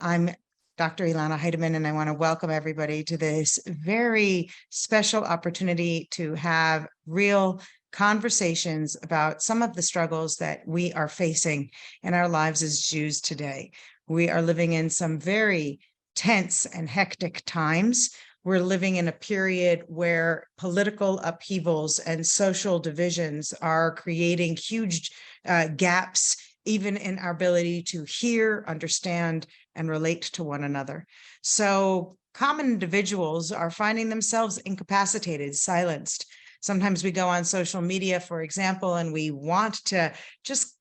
I'm Dr. Elana Heideman, and I want to welcome everybody to this very special opportunity to have real conversations about some of the struggles that we are facing in our lives as Jews today. We are living in some very tense and hectic times. We're living in a period where political upheavals and social divisions are creating huge gaps, even in our ability to hear, understand, and relate to one another. So common individuals are finding themselves incapacitated, silenced. Sometimes we go on social media, for example, and we want to just,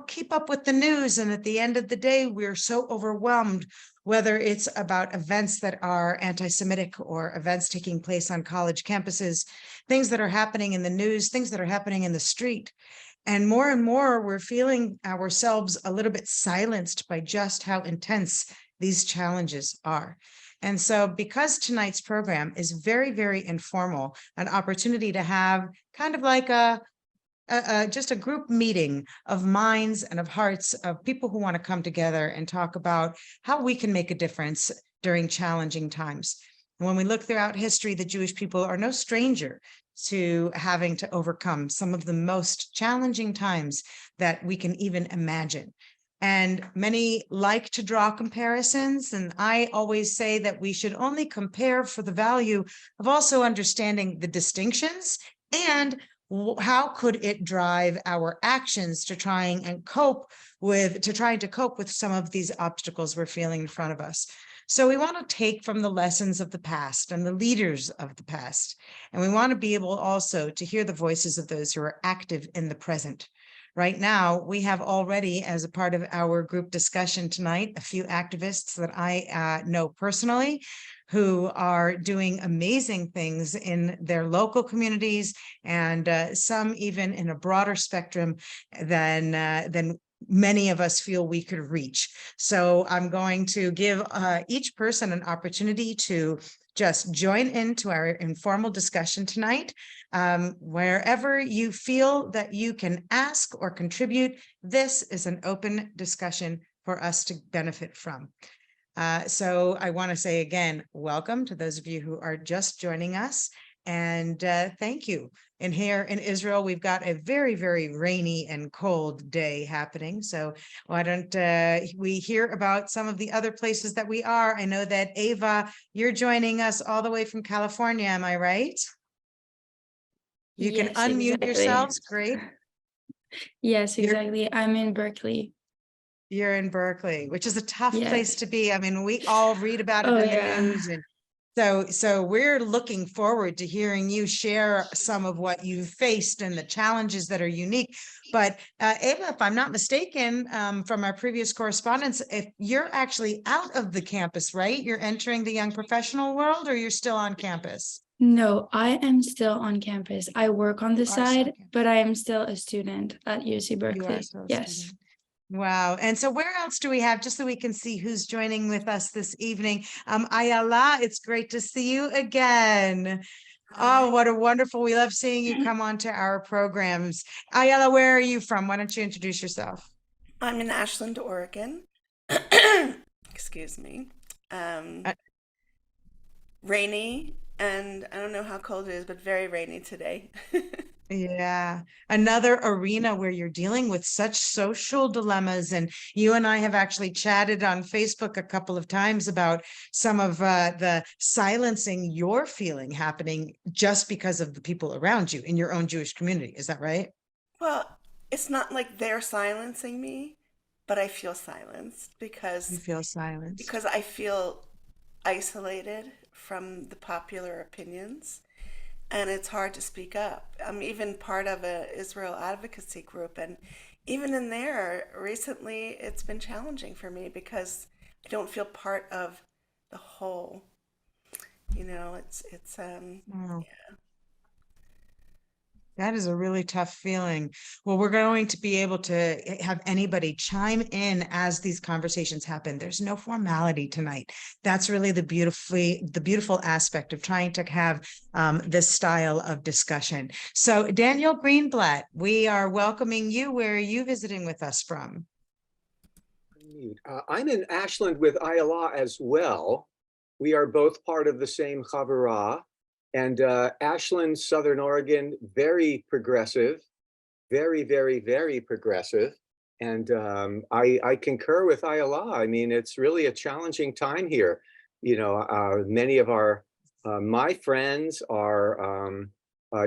keep up with the news. And at the end of the day, we're so overwhelmed, whether it's about events that are anti-Semitic or events taking place on college campuses, things that are happening in the news, things that are happening in the street. And more, we're feeling ourselves a little bit silenced by just how intense these challenges are. And so because tonight's program is very, very informal, an opportunity to have kind of like just a group meeting of minds and of hearts of people who want to come together and talk about how we can make a difference during challenging times. And when we look throughout history, the Jewish people are no stranger to having to overcome some of the most challenging times that we can even imagine. And many like to draw comparisons. And I always say that we should only compare for the value of also understanding the distinctions and how could it drive our actions to trying to cope with some of these obstacles we're feeling in front of us. So we want to take from the lessons of the past and the leaders of the past. And we want to be able also to hear the voices of those who are active in the present. Right now, we have already, as a part of our group discussion tonight, a few activists that I know personally who are doing amazing things in their local communities, and some even in a broader spectrum than many of us feel we could reach. So I'm going to give each person an opportunity to just join into our informal discussion tonight. Wherever you feel that you can ask or contribute, this is an open discussion for us to benefit from. So I want to say again, welcome to those of you who are just joining us, and thank you. And here in Israel, we've got a very, very rainy and cold day happening. So why don't we hear about some of the other places that we are? I know that Ava, you're joining us all the way from California. Am I right? You can unmute yourselves. Great. Yes, exactly. I'm in Berkeley. You're in Berkeley, which is a tough place to be. I mean, we all read about it in the news, and so we're looking forward to hearing you share some of what you've faced and the challenges that are unique. But Ava, if I'm not mistaken, from our previous correspondence, if you're actually out of the campus, right? You're entering the young professional world, or you're still on campus? No, I am still on campus. I work on the side, but I am still a student at UC Berkeley. Yes. Wow. And so where else do we have, just so we can see who's joining with us this evening? Ayala, it's great to see you again. Oh, what a wonderful, we love seeing you come onto our programs. Ayala, where are you from? Why don't you introduce yourself? I'm in Ashland, Oregon. Excuse me. Rainy, and I don't know how cold it is, but very rainy today. Yeah, another arena where you're dealing with such social dilemmas. And you and I have actually chatted on Facebook a couple of times about some of the silencing you're feeling happening just because of the people around you in your own Jewish community. Is that right? Well, it's not like they're silencing me, but I feel silenced You feel silenced. because I feel isolated from the popular opinions, and it's hard to speak up. I'm even part of a Israel advocacy group, and even in there recently it's been challenging for me because I don't feel part of the whole. Wow. Yeah. That is a really tough feeling. Well, we're going to be able to have anybody chime in as these conversations happen. There's no formality tonight. That's really the beautiful aspect of trying to have this style of discussion. So Daniel Greenblatt, we are welcoming you. Where are you visiting with us from? I'm in Ashland with Ayala as well. We are both part of the same Chavurah. And Ashland, Southern Oregon, very progressive, very, very, very progressive. And I concur with Ayala. I mean, it's really a challenging time here. You know, many of my friends are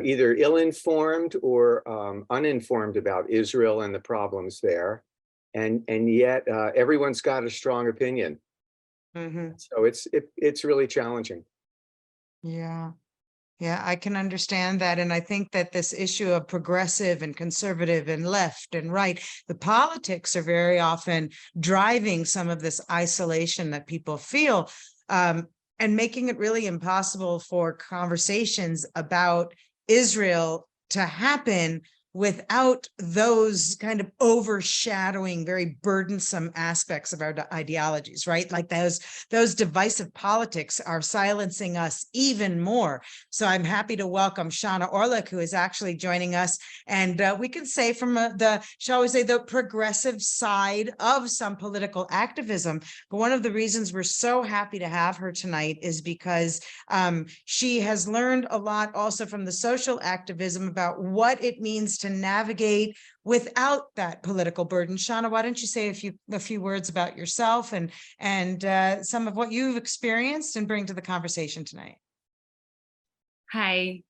either ill-informed or uninformed about Israel and the problems there. And yet everyone's got a strong opinion. So it's really challenging. Yeah. Yeah, I can understand that. And I think that this issue of progressive and conservative and left and right, the politics are very often driving some of this isolation that people feel, and making it really impossible for conversations about Israel to happen without those kind of overshadowing, very burdensome aspects of our ideologies, right? Like those divisive politics are silencing us even more. So I'm happy to welcome Shana Orlick, who is actually joining us. And we can say from shall we say, the progressive side of some political activism. But one of the reasons we're so happy to have her tonight is because she has learned a lot also from the social activism about what it means to navigate without that political burden. Shana, why don't you say a few words about yourself and some of what you've experienced and bring to the conversation tonight? Hi,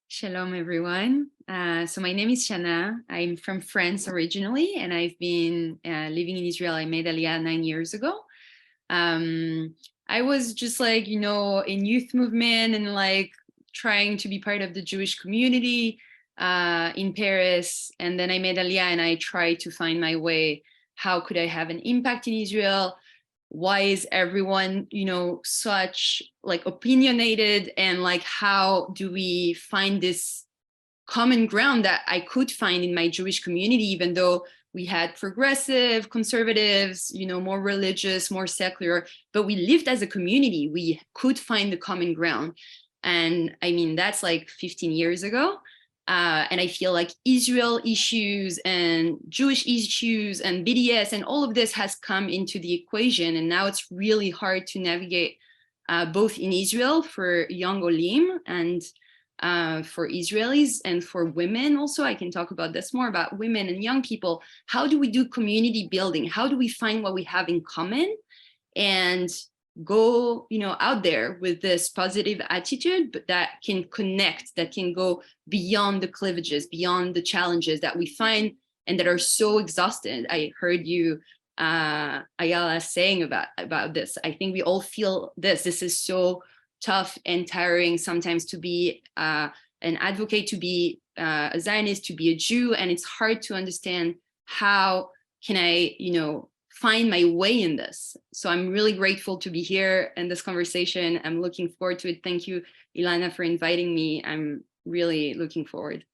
shalom everyone. So my name is Shana. I'm from France originally, and I've been living in Israel. I made Aliyah 9 years ago. I was just like, you know, in youth movement and like trying to be part of the Jewish community in Paris. And then I made Aliyah and I tried to find my way. How could I have an impact in Israel? Why is everyone, you know, such like opinionated, and like how do we find this common ground that I could find in my Jewish community, even though we had progressive, conservatives, you know, more religious, more secular, but we lived as a community. We could find the common ground. And I mean, that's like 15 years ago. And I feel like Israel issues and Jewish issues and BDS and all of this has come into the equation. And now it's really hard to navigate both in Israel for young Olim and for Israelis and for women also. I can talk about this more about women and young people. How do we do community building? How do we find what we have in common and go, you know, out there with this positive attitude, but that can connect, that can go beyond the cleavages, beyond the challenges that we find and that are so exhausted. I heard you, Ayala, saying about this. I think we all feel this. This is so tough and tiring sometimes to be an advocate, to be a Zionist, to be a Jew, and it's hard to understand how can I, you know, find my way in this. So I'm really grateful to be here in this conversation. I'm looking forward to it. Thank you, Elana, for inviting me. I'm really looking forward.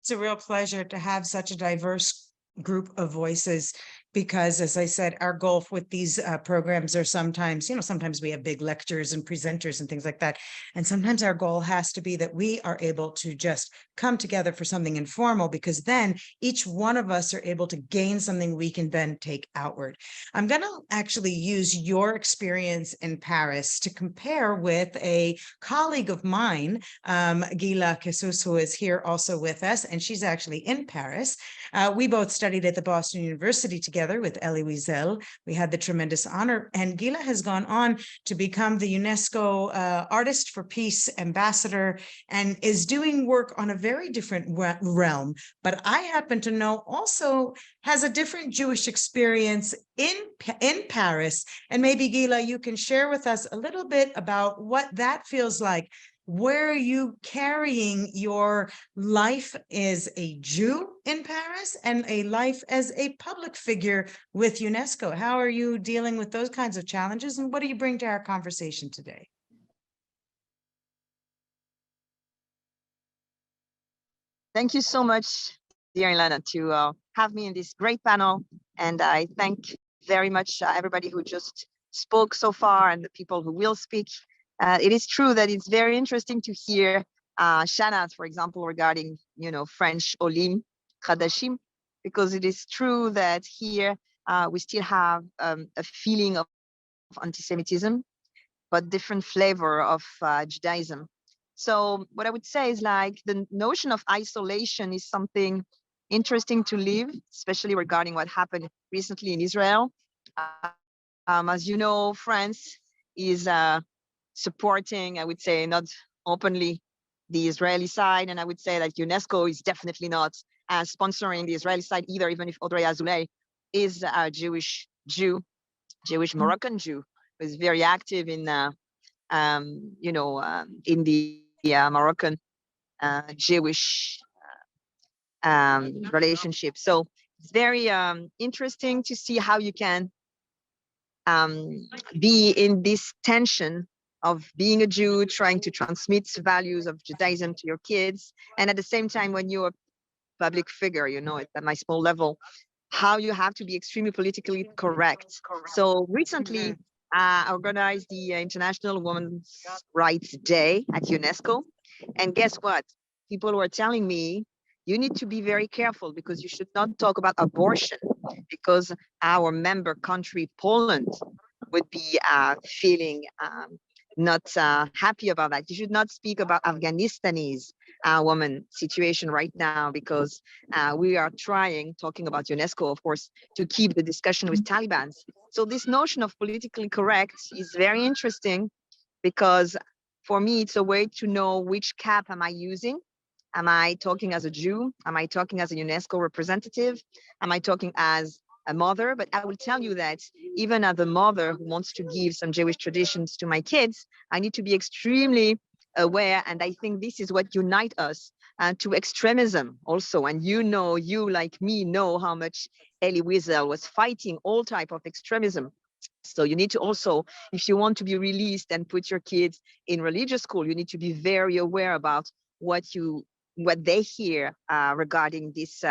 It's a real pleasure to have such a diverse group of voices, because as I said, our goal with these programs are sometimes, you know, sometimes we have big lectures and presenters and things like that. And sometimes our goal has to be that we are able to just come together for something informal, because then each one of us are able to gain something we can then take outward. I'm going to actually use your experience in Paris to compare with a colleague of mine, Gila Jesus, who is here also with us, and she's actually in Paris. We both studied at the Boston University together with Elie Wiesel. We had the tremendous honor, and Gila has gone on to become the UNESCO Artist for Peace Ambassador and is doing work on a very different realm. But I happen to know also has a different Jewish experience in Paris. And maybe, Gila, you can share with us a little bit about what that feels like. Where are you carrying your life as a Jew in Paris and a life as a public figure with UNESCO? How are you dealing with those kinds of challenges, and what do you bring to our conversation today? Thank you so much, dear Elana, to have me in this great panel. And I thank very much everybody who just spoke so far and the people who will speak. It is true that it's very interesting to hear Shana, for example, regarding, you know, French Olim Chadashim, because it is true that here we still have a feeling of anti-Semitism, but different flavor of Judaism. So what I would say is like the notion of isolation is something interesting to live, especially regarding what happened recently in Israel. As you know, France is supporting, I would say, not openly the Israeli side, and I would say that UNESCO is definitely not sponsoring the Israeli side either, even if Audrey Azoulay is a Jewish Moroccan Jew, who is very active in, in the Moroccan Jewish relationship. So it's very interesting to see how you can be in this tension of being a Jew, trying to transmit values of Judaism to your kids, and at the same time, when you're a public figure, at my small level, how you have to be extremely politically correct. So recently, I organized the International Women's Rights Day at UNESCO, and guess what? People were telling me, you need to be very careful because you should not talk about abortion because our member country, Poland, would be feeling not happy about that. You should not speak about Afghanistanis woman situation right now because we are talking about UNESCO, of course, to keep the discussion with Taliban. So this notion of politically correct is very interesting because for me, it's a way to know which cap am I using. Am I talking as a Jew? Am I talking as a UNESCO representative? Am I talking as a mother? But I will tell you that even as a mother who wants to give some Jewish traditions to my kids, I need to be extremely aware. And I think this is what unites us to extremism also. And you like me know how much Elie Wiesel was fighting all type of extremism. So you need to also, if you want to be released and put your kids in religious school, you need to be very aware about what they hear regarding this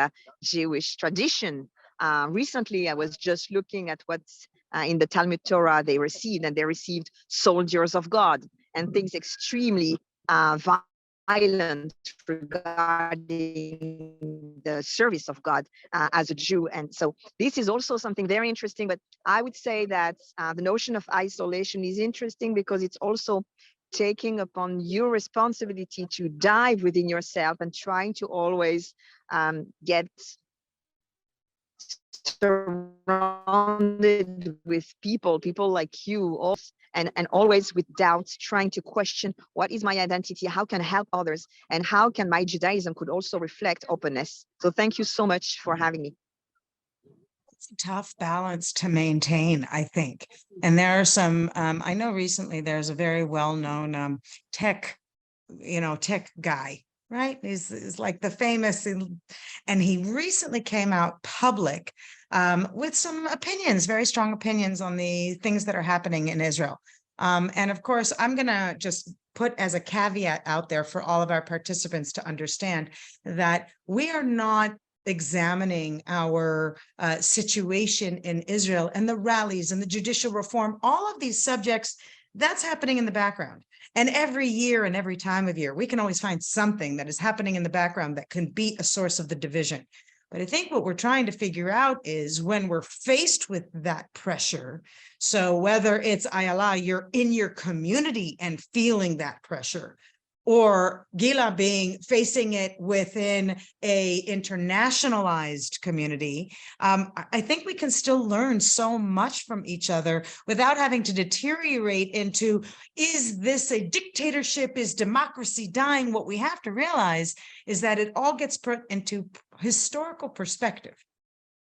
Jewish tradition. Recently, I was just looking at what's in the Talmud Torah they received, and they received soldiers of God and things extremely violent regarding the service of God as a Jew. And so this is also something very interesting, but I would say that the notion of isolation is interesting because it's also taking upon your responsibility to dive within yourself and trying to always get surrounded with people like you also, and always with doubts, trying to question what is my identity, how can I help others, and how can my Judaism could also reflect openness. So thank you so much for having me. It's a tough balance to maintain, I think. And there are some, I know recently there's a very well-known tech guy, right? He's like the famous, and he recently came out public with some opinions, very strong opinions on the things that are happening in Israel. And of course, I'm going to just put as a caveat out there for all of our participants to understand that we are not examining our situation in Israel and the rallies and the judicial reform, all of these subjects, that's happening in the background. And every year and every time of year, we can always find something that is happening in the background that can be a source of the division. But I think what we're trying to figure out is when we're faced with that pressure, so whether it's Ayala, you're in your community and feeling that pressure, or Gila facing it within a internationalized community, I think we can still learn so much from each other without having to deteriorate into, is this a dictatorship? Is democracy dying? What we have to realize is that it all gets put into historical perspective.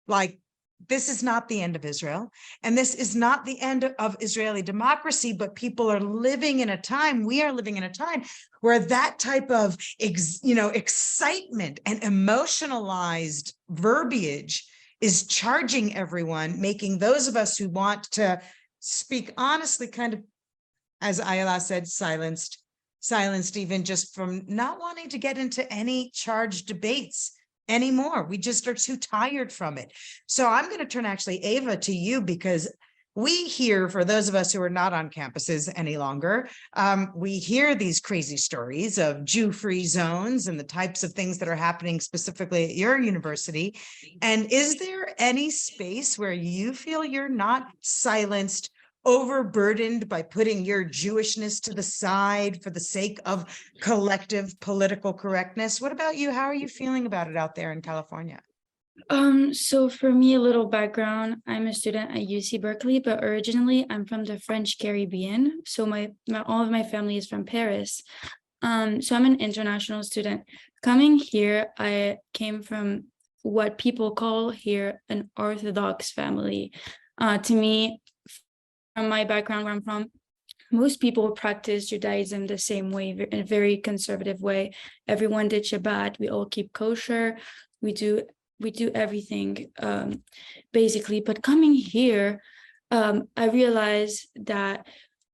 Like, this is not the end of Israel, and this is not the end of Israeli democracy, but people are living in a time, we are living in a time where that type of, excitement and emotionalized verbiage is charging everyone, making those of us who want to speak honestly kind of, as Ayala said, silenced even just from not wanting to get into any charged debates anymore. We just are too tired from it. So I'm going to turn actually, Ava, to you, because we hear, for those of us who are not on campuses any longer, we hear these crazy stories of Jew-free zones and the types of things that are happening specifically at your university. And is there any space where you feel you're not silenced, overburdened by putting your Jewishness to the side for the sake of collective political correctness? What about you? How are you feeling about it out there in California? So for me, a little background, I'm a student at UC Berkeley, but originally I'm from the French Caribbean. So all of my family is from Paris. So I'm an international student. Coming here, I came from what people call here an Orthodox family. To me, from my background where I'm from, most people practice Judaism the same way, in a very conservative way. Everyone did Shabbat. We all keep kosher. We do everything, basically. But coming here, I realized that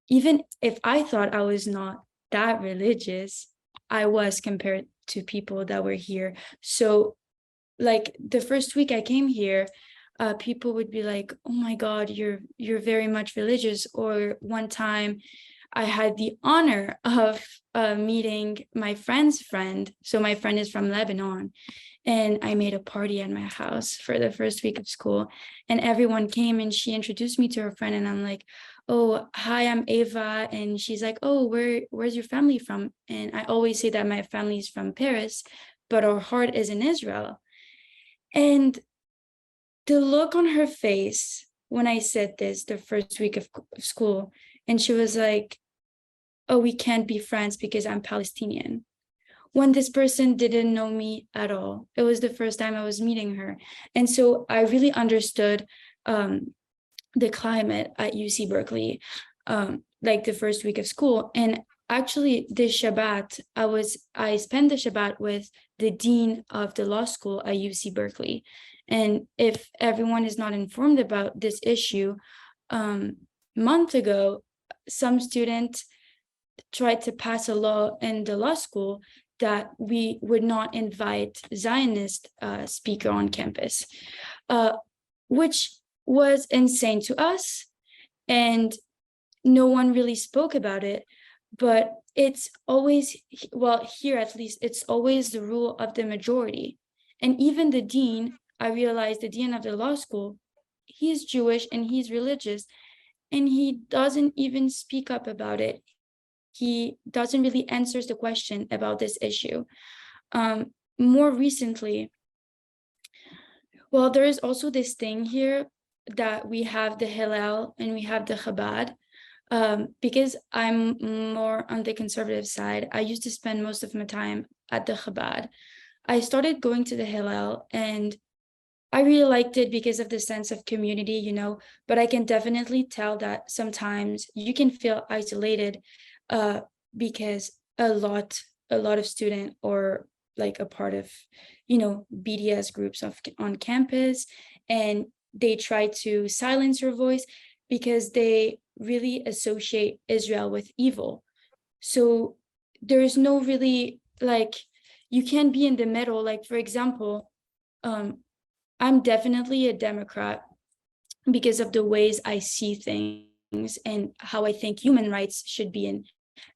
even if I thought I was not that religious, I was compared to people that were here. So like the first week I came here, people would be like, oh my God, you're very much religious. Or one time I had the honor of meeting my friend's friend. So my friend is from Lebanon. And I made a party at my house for the first week of school. And everyone came and she introduced me to her friend. And I'm like, oh, hi, I'm Ava. And she's like, oh, where's your family from? And I always say that my family is from Paris, but our heart is in Israel. And the look on her face when I said this the first week of school, and she was like, oh, we can't be friends because I'm Palestinian. When this person didn't know me at all. It was the first time I was meeting her. And so I really understood the climate at UC Berkeley, like the first week of school. And actually this Shabbat, I spent the Shabbat with the dean of the law school at UC Berkeley. And if everyone is not informed about this issue, month ago, some student tried to pass a law in the law school that we would not invite Zionist speaker on campus, which was insane to us. And no one really spoke about it, but it's always, well, here at least, it's always the rule of the majority. And even the dean, I realized the dean of the law school, he's Jewish and he's religious, and he doesn't even speak up about it. He doesn't really answer the question about this issue. More recently, well, there is also this thing here that we have the Hillel and we have the Chabad. Because I'm more on the conservative side, I used to spend most of my time at the Chabad. I started going to the Hillel and I really liked it because of the sense of community, you know, but I can definitely tell that sometimes you can feel isolated because a lot of students or like a part of, you know, BDS groups on campus, and they try to silence your voice because they really associate Israel with evil. So there's no really, like, you can't be in the middle. Like, for example, I'm definitely a Democrat because of the ways I see things and how I think human rights should be, and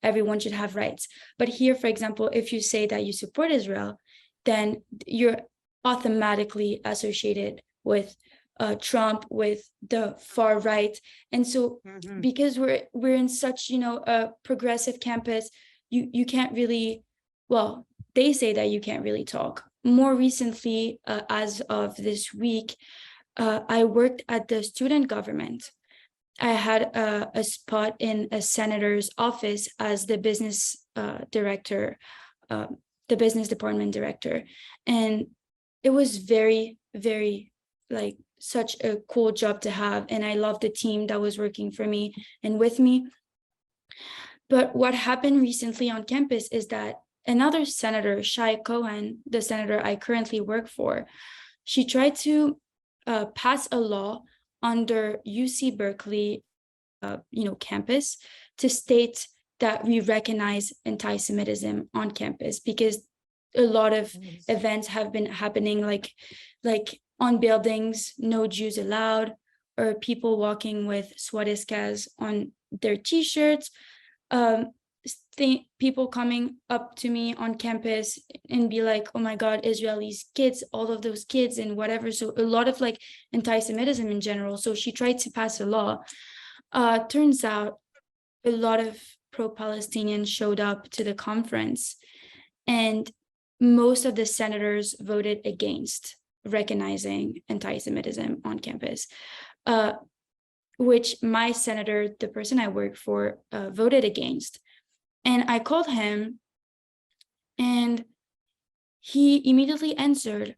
everyone should have rights. But here, for example, if you say that you support Israel, then you're automatically associated with Trump, with the far right. And so because we're in such, you know, a progressive campus, you can't really, well, they say that you can't really talk. More recently, as of this week, I worked at the student government. I had a spot in a senator's office as the business director, the business department director. And it was very, very, like, such a cool job to have. And I loved the team that was working for me and with me. But what happened recently on campus is that another senator, Shai Cohen, the senator I currently work for, she tried to pass a law under UC Berkeley, campus, to state that we recognize anti-Semitism on campus, because a lot of events have been happening, like on buildings, no Jews allowed, or people walking with swastikas on their t-shirts, people coming up to me on campus and be like, oh my God, Israelis kids, all of those kids and whatever. So a lot of like anti-Semitism in general. So she tried to pass a law. Turns out a lot of pro-Palestinians showed up to the conference, and most of the senators voted against recognizing anti-Semitism on campus, which my senator, the person I work for, voted against. And I called him, and he immediately answered,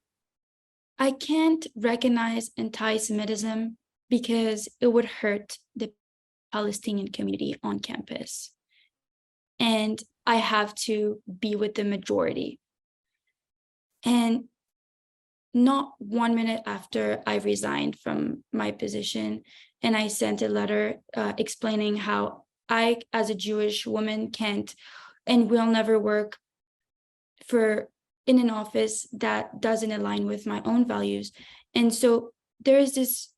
I can't recognize anti-Semitism because it would hurt the Palestinian community on campus. And I have to be with the majority. And not 1 minute after I resigned from my position, and I sent a letter explaining how I, as a Jewish woman, can't and will never work in an office that doesn't align with my own values. And so there is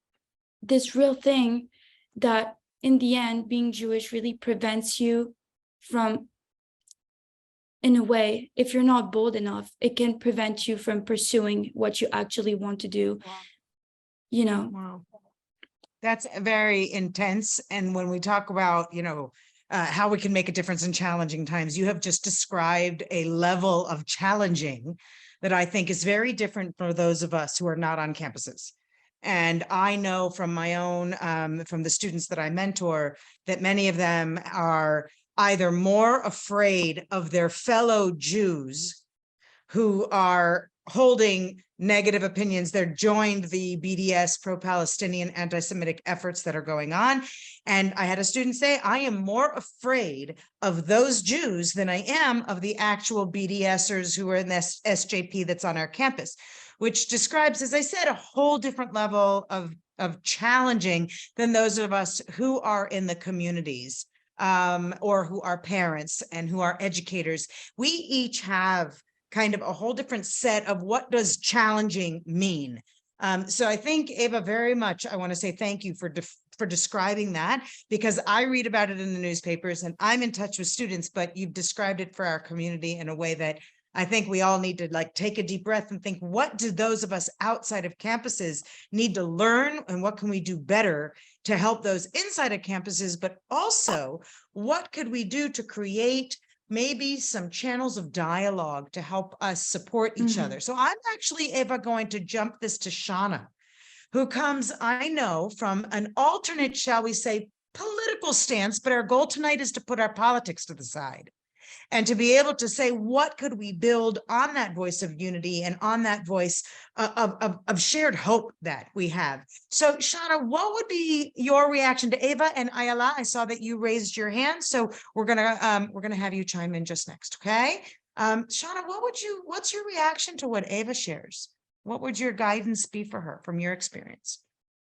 this real thing that in the end, being Jewish really prevents you from, in a way, if you're not bold enough, it can prevent you from pursuing what you actually want to do. Wow. You know. Wow. That's very intense. And when we talk about, how we can make a difference in challenging times, you have just described a level of challenging that I think is very different for those of us who are not on campuses. And I know from my own, from the students that I mentor, that many of them are either more afraid of their fellow Jews who are holding negative opinions. They're joined the BDS, pro-Palestinian anti-Semitic efforts that are going on. And I had a student say, I am more afraid of those Jews than I am of the actual BDSers who are in this SJP that's on our campus, which describes, as I said, a whole different level of challenging than those of us who are in the communities, or who are parents and who are educators. We each have kind of a whole different set of what does challenging mean. So I think, Eva, very much, I want to say thank you for describing that, because I read about it in the newspapers and I'm in touch with students, but you've described it for our community in a way that I think we all need to take a deep breath and think, what do those of us outside of campuses need to learn, and what can we do better to help those inside of campuses? But also, what could we do to create maybe some channels of dialogue to help us support each other? So I'm actually, Eva, going to jump this to Shauna, who comes, I know, from an alternate, shall we say, political stance, but our goal tonight is to put our politics to the side and to be able to say, what could we build on that voice of unity and on that voice of shared hope that we have? So Shauna, what would be your reaction to Eva and Ayala? I saw that you raised your hand, so we're gonna have you chime in just next, okay? Shauna, what's your reaction to what Eva shares? What would your guidance be for her from your experience?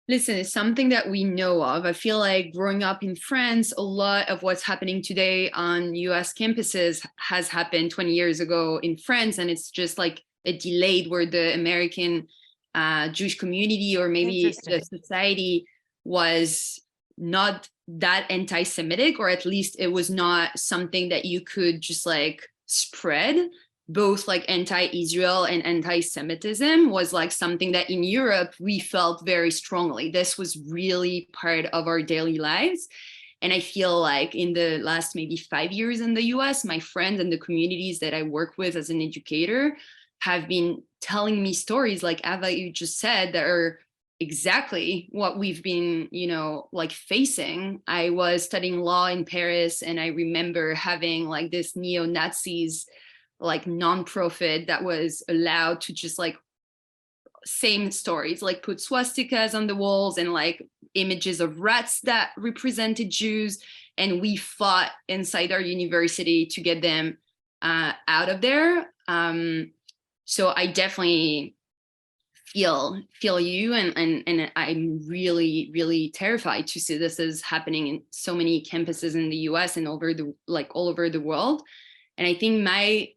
Listen, it's something that we know of. I feel like growing up in France, a lot of what's happening today on US campuses has happened 20 years ago in France. And it's just like a delayed where the American Jewish community, or maybe the society, was not that anti-Semitic, or at least it was not something that you could just like spread. Both like anti-Israel and anti-Semitism was like something that in Europe we felt very strongly. This was really part of our daily lives. And I feel like in the last maybe 5 years in the US, my friends and the communities that I work with as an educator have been telling me stories like Ava, you just said, that are exactly what we've been, like facing. I was studying law in Paris, and I remember having like this neo-Nazis like nonprofit that was allowed to just like same stories, like put swastikas on the walls and like images of rats that represented Jews. And we fought inside our university to get them out of there. So I definitely feel you, and I'm really, really terrified to see this is happening in so many campuses in the US and all over the world. And I think my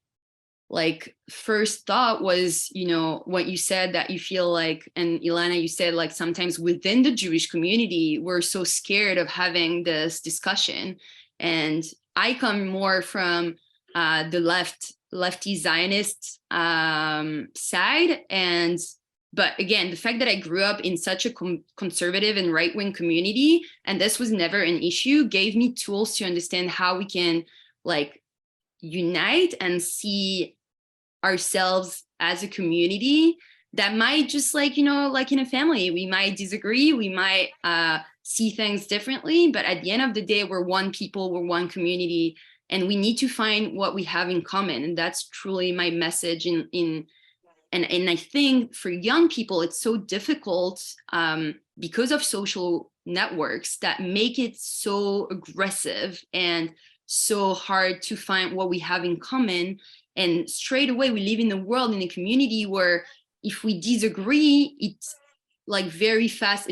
like first thought was, you know, what you said, that you feel like, and Elana, you said like sometimes within the Jewish community, we're so scared of having this discussion. And I come more from the lefty Zionist side. And but again, the fact that I grew up in such a conservative and right-wing community, and this was never an issue, gave me tools to understand how we can like unite and see ourselves as a community that might just like, you know, like in a family, we might disagree, we might see things differently, but at the end of the day, we're one people, we're one community, and we need to find what we have in common. And that's truly my message and I think for young people, it's so difficult because of social networks that make it so aggressive and so hard to find what we have in common. And straight away, we live in a world, in a community where if we disagree, it's like very fast,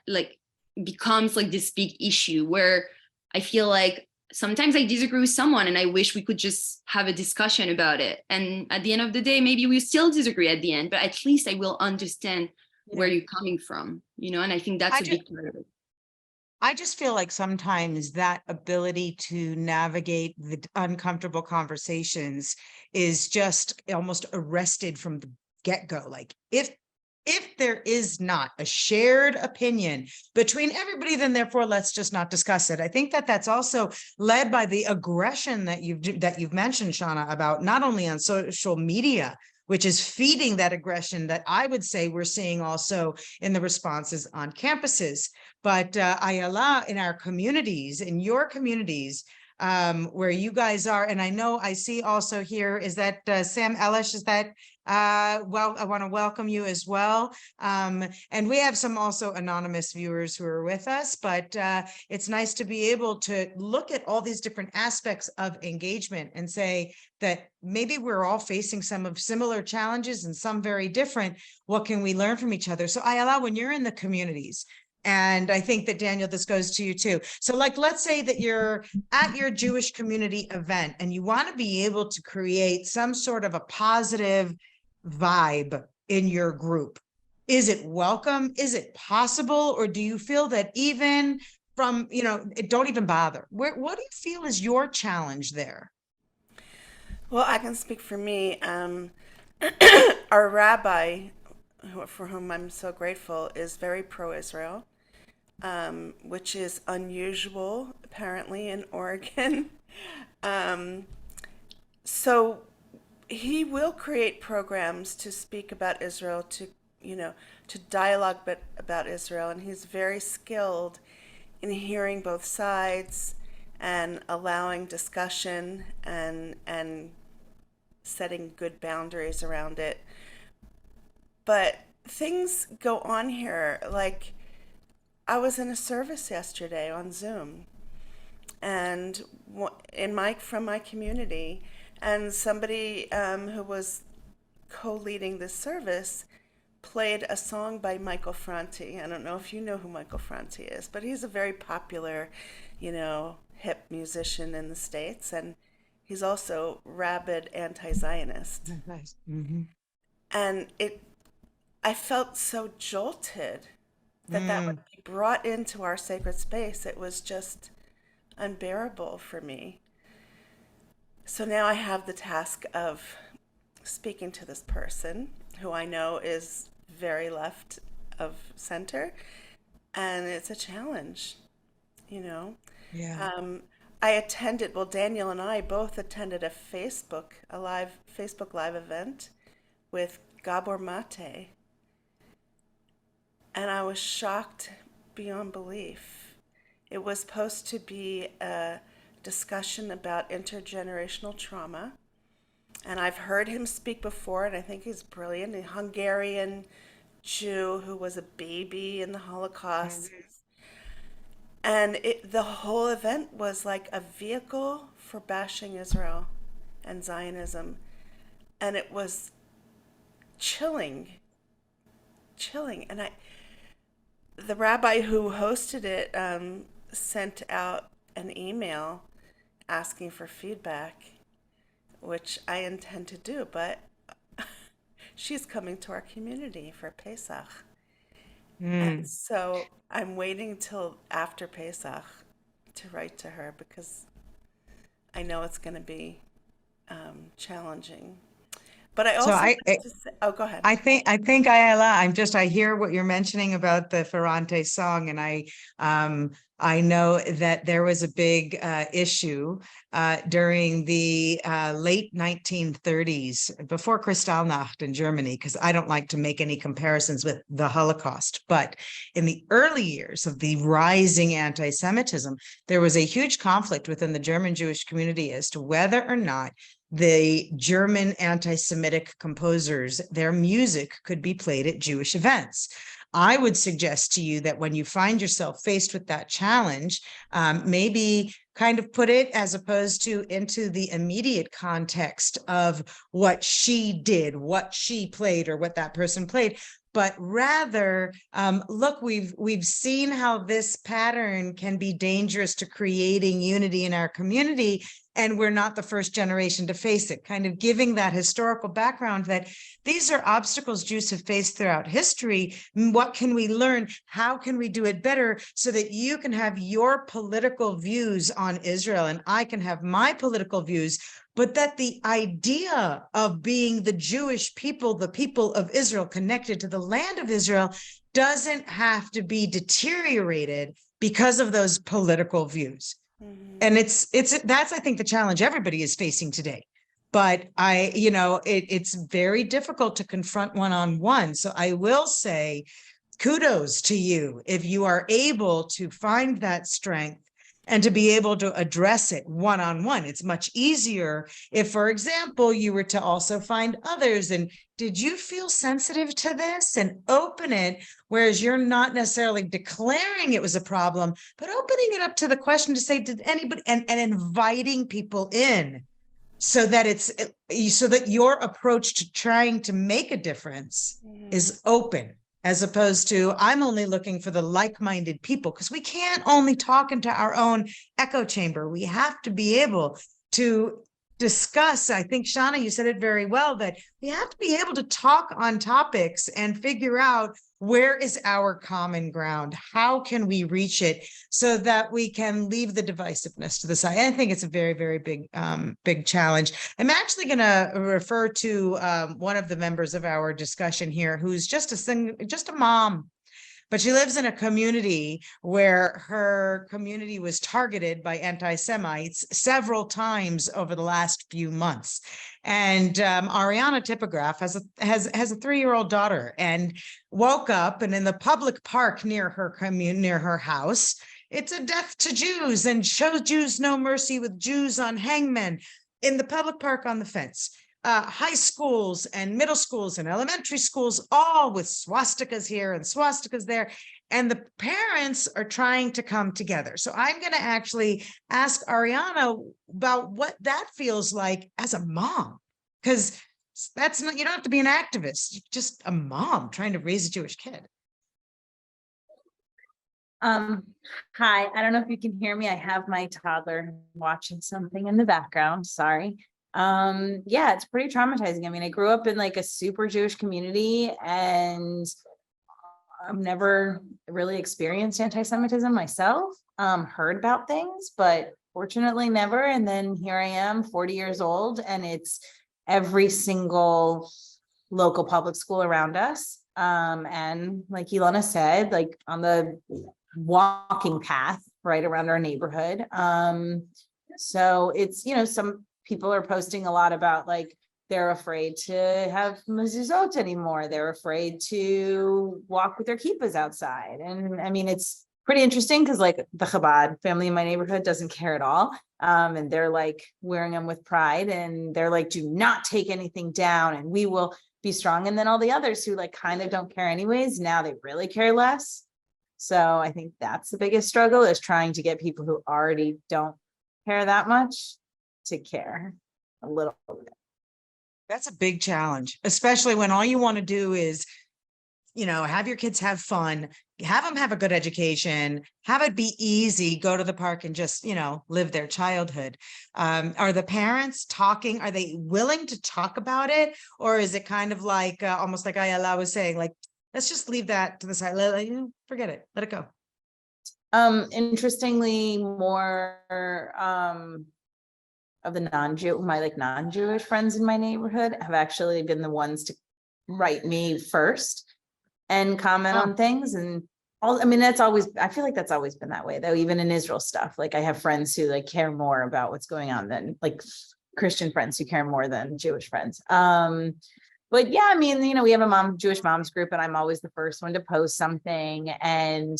like becomes like this big issue where I feel like sometimes I disagree with someone and I wish we could just have a discussion about it. And at the end of the day, maybe we still disagree at the end, but at least I will understand where you're coming from, you know, and I think that's a big part of it. I just feel like sometimes that ability to navigate the uncomfortable conversations is just almost arrested from the get-go. Like if there is not a shared opinion between everybody, then therefore let's just not discuss it. I think that that's also led by the aggression that you've mentioned, Shauna, about not only on social media, which is feeding that aggression that I would say we're seeing also in the responses on campuses. But Ayala, in our communities, in your communities, where you guys are, and I know I see also here, is that Sam Ellis, is that, well, I want to welcome you as well. And we have some also anonymous viewers who are with us, but it's nice to be able to look at all these different aspects of engagement and say that maybe we're all facing some of similar challenges and some very different. What can we learn from each other? So Ayala, when you're in the communities, and I think that Daniel, this goes to you too. So like, let's say that you're at your Jewish community event and you want to be able to create some sort of a positive vibe in your group. Is it welcome? Is it possible? Or do you feel that even from, you know, don't even bother? What do you feel is your challenge there? Well, I can speak for me. Our rabbi, for whom I'm so grateful, is very pro-Israel, which is unusual, apparently, in Oregon. So he will create programs to speak about Israel, to, you know, to dialogue about Israel, and he's very skilled in hearing both sides and allowing discussion and setting good boundaries around it. But things go on here, like I was in a service yesterday on Zoom, and from my community, and somebody who was co-leading this service played a song by Michael Franti. I don't know if you know who Michael Franti is, but he's a very popular, you know, hip musician in the States, and he's also rabid anti-Zionist. Nice. Mm-hmm. And I felt so jolted that would be brought into our sacred space. It was just unbearable for me. So now I have the task of speaking to this person who I know is very left of center, and it's a challenge, you know. Yeah. I attended, well, Daniel and I both attended a live Facebook Live event with Gabor Mate, and I was shocked beyond belief. It was supposed to be a discussion about intergenerational trauma, and I've heard him speak before, and I think he's brilliant. A Hungarian Jew who was a baby in the Holocaust. And the whole event was like a vehicle for bashing Israel and Zionism. And it was chilling. And the rabbi who hosted it sent out an email asking for feedback. which I intend to do, but she's coming to our community for Pesach. And Mm. so I'm waiting till after Pesach to write to her because I know it's going to be challenging. But I So also wanted to say, oh, go ahead. I think Ayala, I hear what you're mentioning about the Ferrante song, and I know that there was a big issue during the late 1930s, before Kristallnacht in Germany, because I don't like to make any comparisons with the Holocaust, but in the early years of the rising anti-Semitism, there was a huge conflict within the German Jewish community as to whether or not the German anti-Semitic composers, their music could be played at Jewish events. I would suggest to you that when you find yourself faced with that challenge, maybe kind of put it as opposed to into the immediate context of what she did, what she played, or what that person played, but rather look, we've seen how this pattern can be dangerous to creating unity in our community, and we're not the first generation to face it, kind of giving that historical background that these are obstacles Jews have faced throughout history. What can we learn? How can we do it better so that you can have your political views on Israel and I can have my political views, but that the idea of being the Jewish people, the people of Israel connected to the land of Israel, doesn't have to be deteriorated because of those political views. And that's, I think, the challenge everybody is facing today. But it's very difficult to confront one-on-one. So I will say kudos to you if you are able to find that strength and to be able to address it one-on-one. It's much easier if, for example, you were to also find others. And did you feel sensitive to this and open it, whereas you're not necessarily declaring it was a problem, but opening it up to the question to say, did anybody, and inviting people in so that so that your approach to trying to make a difference is open, as opposed to I'm only looking for the like-minded people, because we can't only talk into our own echo chamber. We have to be able to discuss. I think, Shauna, you said it very well, that we have to be able to talk on topics and figure out where is our common ground? How can we reach it so that we can leave the divisiveness to the side? I think it's a very, very big challenge. I'm actually going to refer to one of the members of our discussion here, who's just a mom, but she lives in a community where her community was targeted by anti-Semites several times over the last few months. And Ariana Tipograph has a 3-year-old daughter, and woke up, and in the public park near her house, it's a death to Jews and show Jews no mercy with Jews on hangmen in the public park on the fence. High schools and middle schools and elementary schools, all with swastikas here and swastikas there. And the parents are trying to come together. So I'm going to actually ask Ariana about what that feels like as a mom, because that's not, you don't have to be an activist, you're just a mom trying to raise a Jewish kid. Hi, I don't know if you can hear me. I have my toddler watching something in the background. Sorry. Yeah, it's pretty traumatizing. I mean, I grew up in like a super Jewish community, and I've never really experienced anti-Semitism myself. Heard about things, but fortunately never. And then here I am, 40 years old, and it's every single local public school around us. And like Elana said, like on the walking path right around our neighborhood. So it's, some people are posting a lot about like they're afraid to have mezuzot anymore. They're afraid to walk with their kippahs outside. And I mean, it's pretty interesting because like the Chabad family in my neighborhood doesn't care at all. And they're like wearing them with pride, and they're like, do not take anything down and we will be strong. And then all the others who like kind of don't care anyways, now they really care less. So I think that's the biggest struggle, is trying to get people who already don't care that much to care a little bit. That's a big challenge, especially when all you want to do is have your kids have fun, have them have a good education, have it be easy, go to the park and just, live their childhood. Are the parents talking? Are they willing to talk about it? Or is it kind of like, almost like Ayala was saying, like, let's just leave that to the side, forget it, let it go. Interestingly, more of the non-Jewish friends in my neighborhood have actually been the ones to write me first and comment on things. And I mean, I feel like that's always been that way though, even in Israel stuff. Like I have friends who like care more about what's going on than like Christian friends who care more than Jewish friends. But yeah, I mean, we have a Jewish moms group, and I'm always the first one to post something and,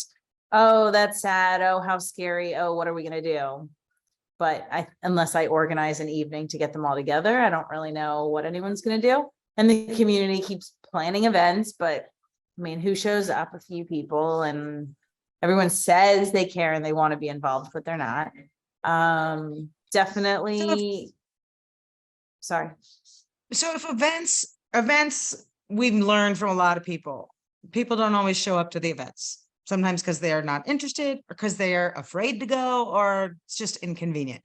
oh, that's sad. Oh, how scary. Oh, what are we going to do? But unless I organize an evening to get them all together, I don't really know what anyone's going to do. And the community keeps planning events, but I mean, who shows up? A few people, and everyone says they care and they want to be involved, but they're not. Definitely. Sorry. So if events, we've learned from a lot of people don't always show up to the events. Sometimes because they are not interested, or because they are afraid to go, or it's just inconvenient.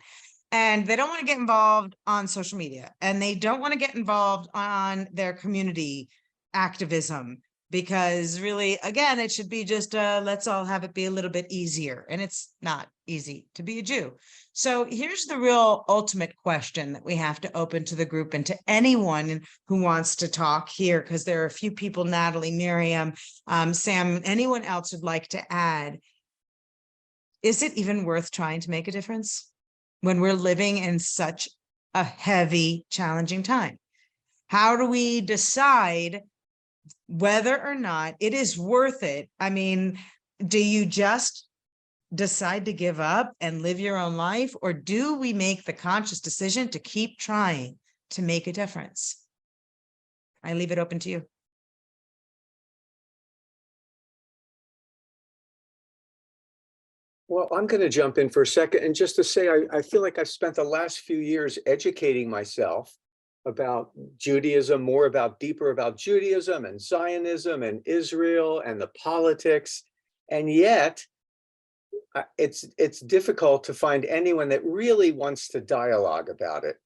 And they don't want to get involved on social media, and they don't want to get involved on their community activism, because really, again, it should be just let's all have it be a little bit easier. And it's not easy to be a Jew. So here's the real ultimate question that we have to open to the group and to anyone who wants to talk here, because there are a few people, Natalie, Miriam, Sam, anyone else would like to add. Is it even worth trying to make a difference when we're living in such a heavy, challenging time? How do we decide whether or not it is worth it? I mean, do you just decide to give up and live your own life, or do we make the conscious decision to keep trying to make a difference? I leave it open to you. Well, I'm going to jump in for a second and just to say, I feel like I've spent the last few years educating myself about Judaism, deeper about Judaism and Zionism and Israel and the politics. And yet it's difficult to find anyone that really wants to dialogue about it.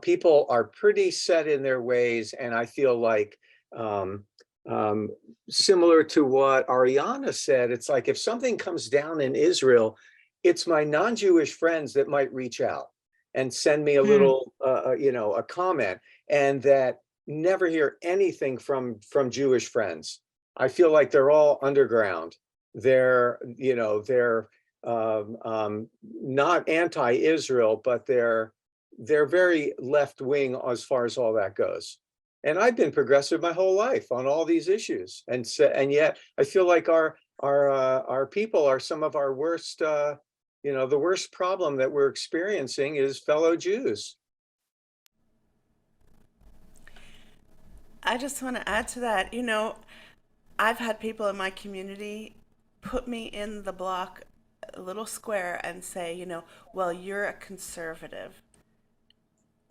People are pretty set in their ways, and I feel like similar to what Ariana said, it's like if something comes down in Israel, it's my non-Jewish friends that might reach out and send me a little, a comment, and that never hear anything from Jewish friends. I feel like they're all underground. They're not anti-Israel, but they're very left-wing as far as all that goes. And I've been progressive my whole life on all these issues, and yet I feel like our people are some of our worst. The worst problem that we're experiencing is fellow Jews. I just want to add to that. I've had people in my community put me in the block, a little square, and say, well, you're a conservative.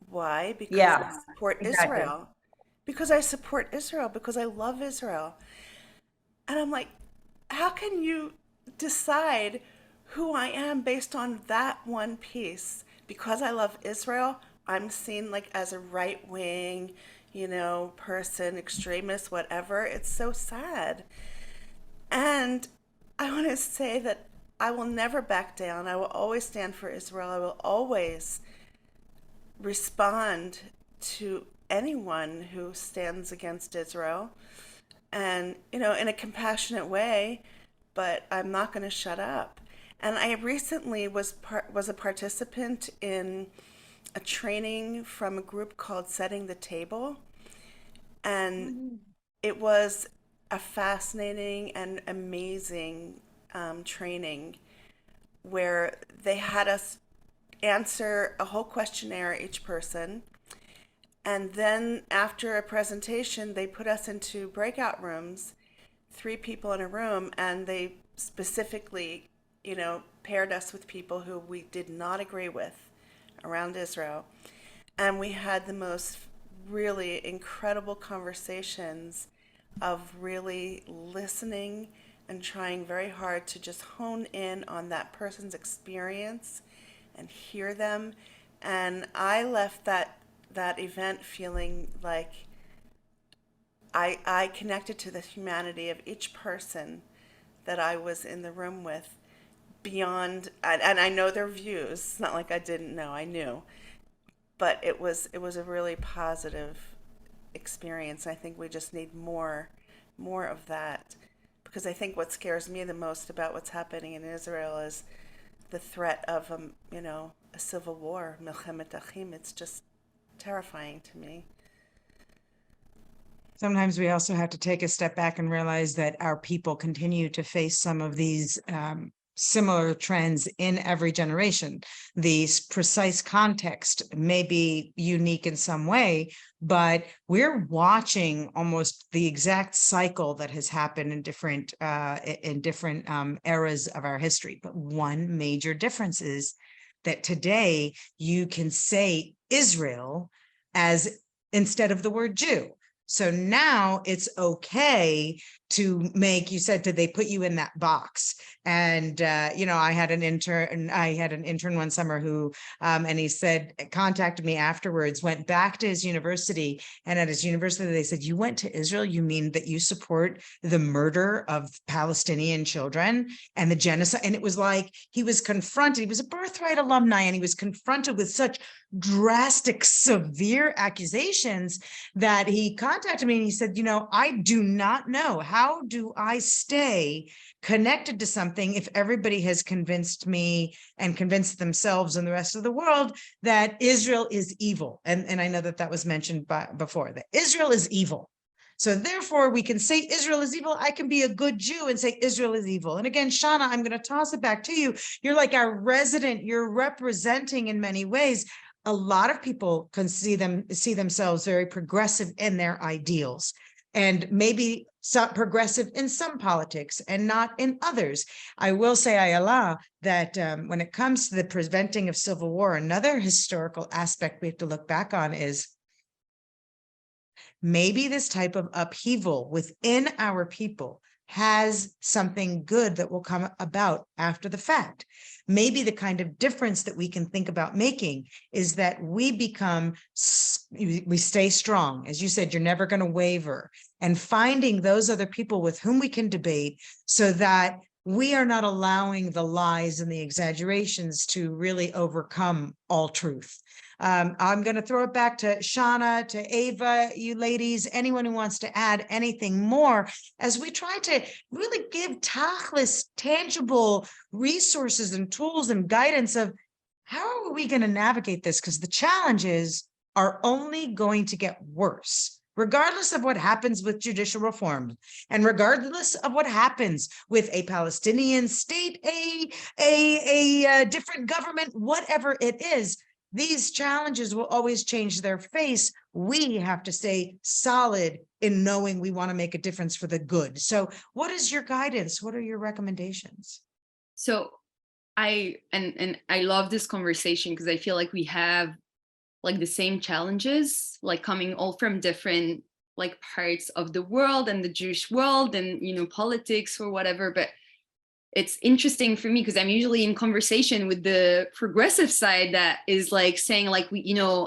Why? Because Yeah, I support exactly. Israel. Because I support Israel, because I love Israel. And I'm like, how can you decide who I am based on that one piece? Because I love Israel, I'm seen like as a right wing, person, extremist, whatever. It's so sad. And I want to say that I will never back down. I will always stand for Israel. I will always respond to anyone who stands against Israel, and in a compassionate way, but I'm not going to shut up. And I recently was a participant in a training from a group called Setting the Table, and it was a fascinating and amazing training where they had us answer a whole questionnaire, each person. And then after a presentation, they put us into breakout rooms, 3 people in a room, and they specifically, paired us with people who we did not agree with around Israel. And we had the most really incredible conversations of really listening and trying very hard to just hone in on that person's experience and hear them. And I left that event feeling like I connected to the humanity of each person that I was in the room with beyond, and I know their views. It's not like I didn't know, I knew. But it was a really positive experience. I think we just need more of that, because I think what scares me the most about what's happening in Israel is the threat of a civil war, milchemet achim. It's just terrifying to me. Sometimes we also have to take a step back and realize that our people continue to face some of these similar trends in every generation. The precise context may be unique in some way, but we're watching almost the exact cycle that has happened in different eras of our history. But one major difference is that today you can say Israel as instead of the word Jew. So now it's okay to make, you said, did they put you in that box? And, I had an intern one summer who, and he said, contacted me afterwards, went back to his university. And at his university, they said, you went to Israel, you mean that you support the murder of Palestinian children and the genocide? And it was like, he was confronted, he was a Birthright alumni, and he was confronted with such drastic, severe accusations that he contacted me and he said, I do not know. How do I stay connected to something if everybody has convinced me and convinced themselves and the rest of the world that Israel is evil? And I know that was mentioned before, that Israel is evil. So therefore, we can say Israel is evil. I can be a good Jew and say Israel is evil. And again, Shauna, I'm going to toss it back to you. You're like our resident, you're representing in many ways. A lot of people can see themselves very progressive in their ideals, and maybe some progressive in some politics and not in others. I will say, Ayala, that when it comes to the preventing of civil war, another historical aspect we have to look back on is maybe this type of upheaval within our people has something good that will come about after the fact. Maybe the kind of difference that we can think about making is that we stay strong. As you said, you're never going to waver, and finding those other people with whom we can debate so that we are not allowing the lies and the exaggerations to really overcome all truth. I'm going to throw it back to Shauna, to Ava, you ladies, anyone who wants to add anything more as we try to really give tachlis, tangible resources and tools and guidance of how are we going to navigate this? Because the challenges are only going to get worse, regardless of what happens with judicial reform, and regardless of what happens with a Palestinian state, a different government, whatever it is. These challenges will always change their face. We have to stay solid in knowing we want to make a difference for the good. So what is your guidance? What are your recommendations? So I love this conversation because I feel like we have like the same challenges, like coming all from different like parts of the world and the Jewish world and, politics or whatever. But it's interesting for me because I'm usually in conversation with the progressive side that is like saying like, we,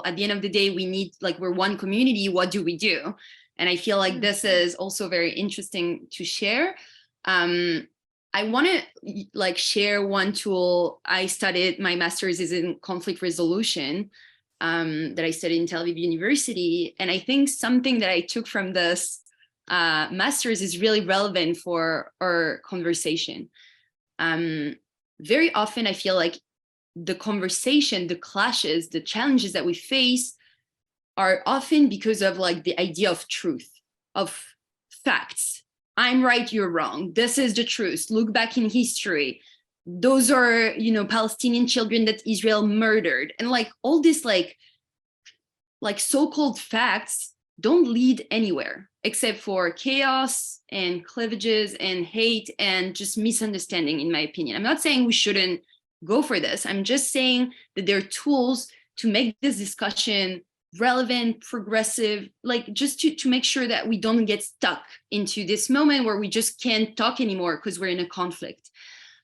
at the end of the day, we need, like, we're one community. What do we do? And I feel like this is also very interesting to share. I want to like share one tool. I studied, my master's is in conflict resolution that I studied in Tel Aviv University. And I think something that I took from this master's is really relevant for our conversation. Very often I feel like the conversation, the clashes, the challenges that we face are often because of like the idea of truth, of facts. I'm right, you're wrong. This is the truth. Look back in history. Those are, Palestinian children that Israel murdered. And like all this like so-called facts don't lead anywhere except for chaos and cleavages and hate and just misunderstanding, in my opinion. I'm not saying we shouldn't go for this. I'm just saying that there are tools to make this discussion relevant, progressive, like just to make sure that we don't get stuck into this moment where we just can't talk anymore because we're in a conflict.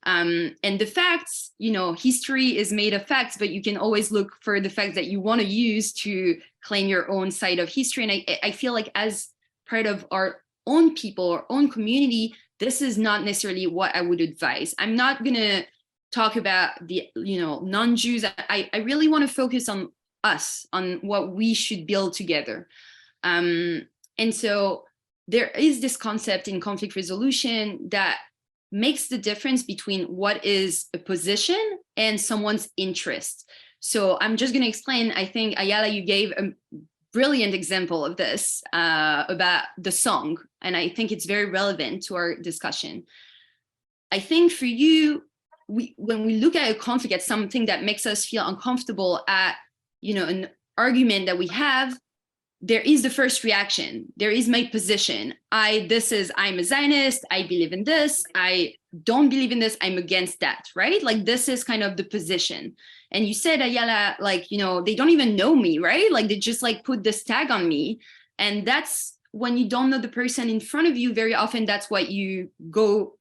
And the facts, history is made of facts, but you can always look for the facts that you want to use to claim your own side of history. And I feel like as part of our own people, our own community, this is not necessarily what I would advise. I'm not going to talk about the, non-Jews. I really want to focus on us, on what we should build together. And so there is this concept in conflict resolution that makes the difference between what is a position and someone's interest. So I'm just going to explain. I think, Ayala, you gave a brilliant example of this about the song, and I think it's very relevant to our discussion. I think for you, when we look at a conflict, at something that makes us feel uncomfortable, at an argument that we have, there is the first reaction. There is my position. I'm a Zionist. I believe in this. I don't believe in this. I'm against that, right? Like this is kind of the position. And you said, Ayala, like, they don't even know me, right? Like they just like put this tag on me. And that's when you don't know the person in front of you, very often that's what you go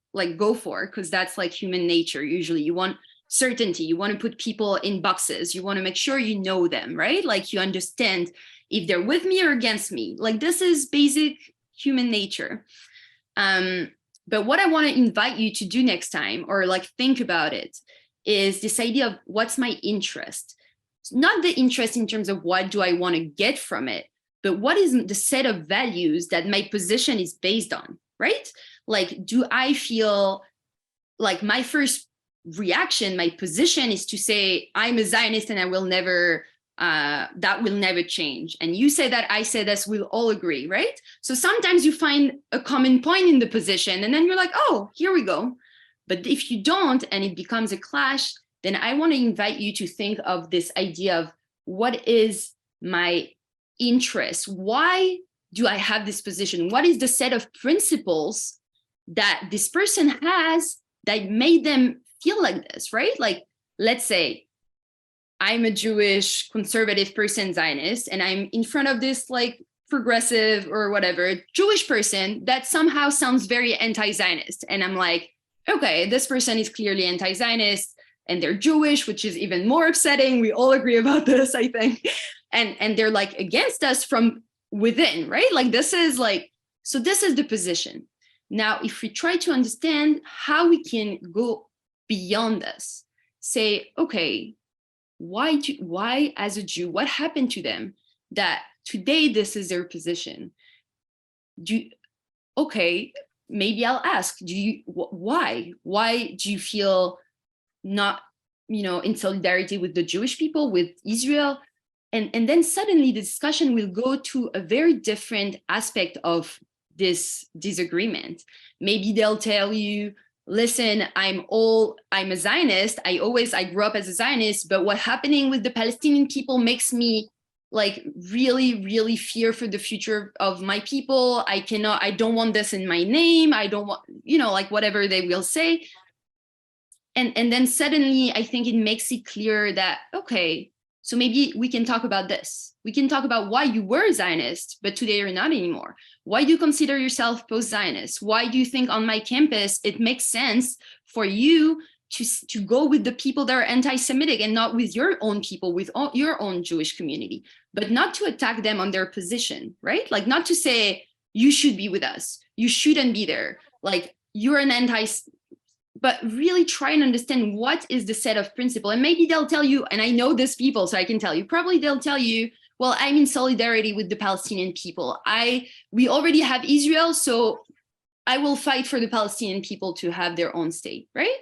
for, because that's like human nature. Usually you want certainty. You want to put people in boxes. You want to make sure you know them, right? Like you understand if they're with me or against me. Like this is basic human nature. But what I want to invite you to do next time, or like think about it, is this idea of what's my interest? Not the interest in terms of what do I want to get from it, but what is the set of values that my position is based on, right? Like, do I feel like my first reaction, my position is to say, I'm a Zionist and I will never, that will never change. And you say that, I say this, we'll all agree, right? So sometimes you find a common point in the position and then you're like, oh, here we go. But if you don't, and it becomes a clash, then I want to invite you to think of this idea of what is my interest? Why do I have this position? What is the set of principles that this person has that made them feel like this, right? Like, let's say I'm a Jewish conservative person, Zionist, and I'm in front of this like progressive or whatever Jewish person that somehow sounds very anti-Zionist. And I'm like, okay, this person is clearly anti-Zionist and they're Jewish, which is even more upsetting. We all agree about this, I think. And they're like against us from within, right? Like this is like, so this is the position. Now, if we try to understand how we can go beyond this, say, okay, why as a Jew, what happened to them that today this is their position? Okay, maybe I'll ask, why do you feel not, in solidarity with the Jewish people, with Israel? And then suddenly the discussion will go to a very different aspect of this disagreement. Maybe they'll tell you, listen, I'm a Zionist. I grew up as a Zionist, but what's happening with the Palestinian people makes me like really, really fear for the future of my people. I don't want this in my name. I don't want, like whatever they will say. And then suddenly I think it makes it clear that, okay, so maybe we can talk about this. We can talk about why you were Zionist, but today you're not anymore. Why do you consider yourself post-Zionist? Why do you think on my campus it makes sense for you to go with the people that are anti-Semitic and not with your own people, with your own Jewish community, but not to attack them on their position, right? Like not to say, you should be with us, you shouldn't be there, like you're an but really try and understand what is the set of principle. And maybe they'll tell you, and I know these people, so I can tell you, probably they'll tell you, well, I'm in solidarity with the Palestinian people. We already have Israel, so I will fight for the Palestinian people to have their own state, right?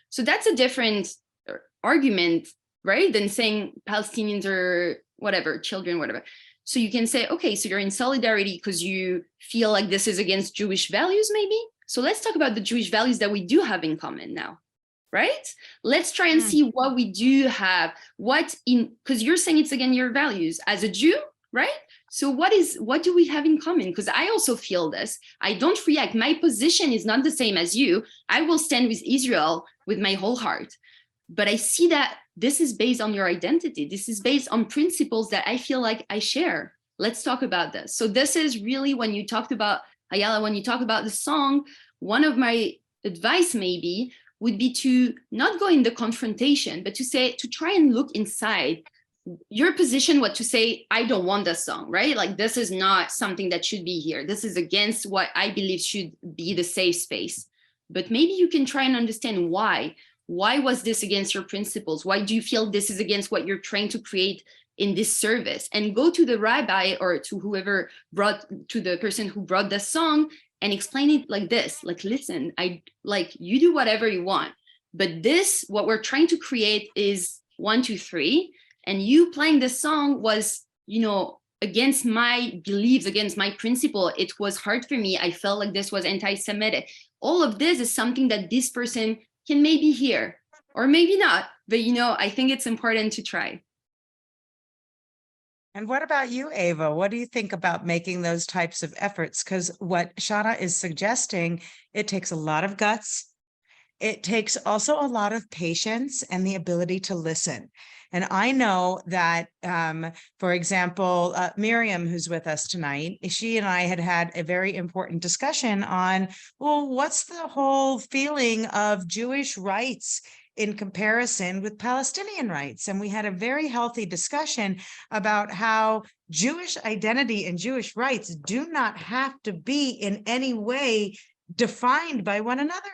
So that's a different argument, right? Than saying Palestinians are whatever, children, whatever. So you can say, okay, so you're in solidarity because you feel like this is against Jewish values, maybe? So let's talk about the Jewish values that we do have in common now, right? Let's try and see what we do have, because you're saying it's against your values as a Jew, right? So what do we have in common? Because I also feel this. I don't react. My position is not the same as you. I will stand with Israel with my whole heart. But I see that this is based on your identity. This is based on principles that I feel like I share. Let's talk about this. So this is really when you talked about, Ayala, when you talk about the song, one of my advice maybe would be to not go in the confrontation, but to try and look inside. Your position was to say, I don't want this song, right? Like, this is not something that should be here. This is against what I believe should be the safe space. But maybe you can try and understand why. Why was this against your principles? Why do you feel this is against what you're trying to create in this service? And go to the rabbi or to whoever to the person who brought the song and explain it like this, like, listen, you do whatever you want, but this, what we're trying to create is 1, 2, 3. And you playing this song was, against my beliefs, against my principle. It was hard for me. I felt like this was anti-Semitic. All of this is something that this person can maybe hear, or maybe not, but I think it's important to try. And what about you, Ava? What do you think about making those types of efforts? Because what Shana is suggesting, it takes a lot of guts. It takes also a lot of patience and the ability to listen. And I know that, for example, Miriam, who's with us tonight, she and I had a very important discussion on, well, what's the whole feeling of Jewish rights in comparison with Palestinian rights? And we had a very healthy discussion about how Jewish identity and Jewish rights do not have to be in any way defined by one another.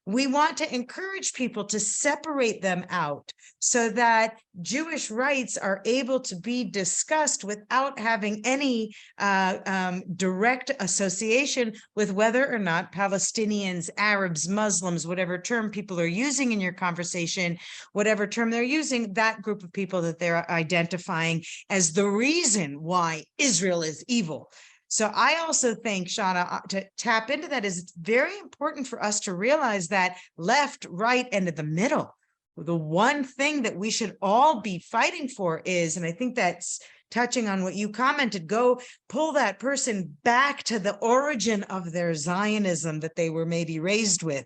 We want to encourage people to separate them out so that Jewish rights are able to be discussed without having any direct association with whether or not Palestinians, Arabs, Muslims, whatever term people are using in your conversation, whatever term they're using, that group of people that they're identifying as the reason why Israel is evil. So I also think, Shana, to tap into that is it's very important for us to realize that left, right, and the middle, the one thing that we should all be fighting for is, and I think that's touching on what you commented, go pull that person back to the origin of their Zionism that they were maybe raised with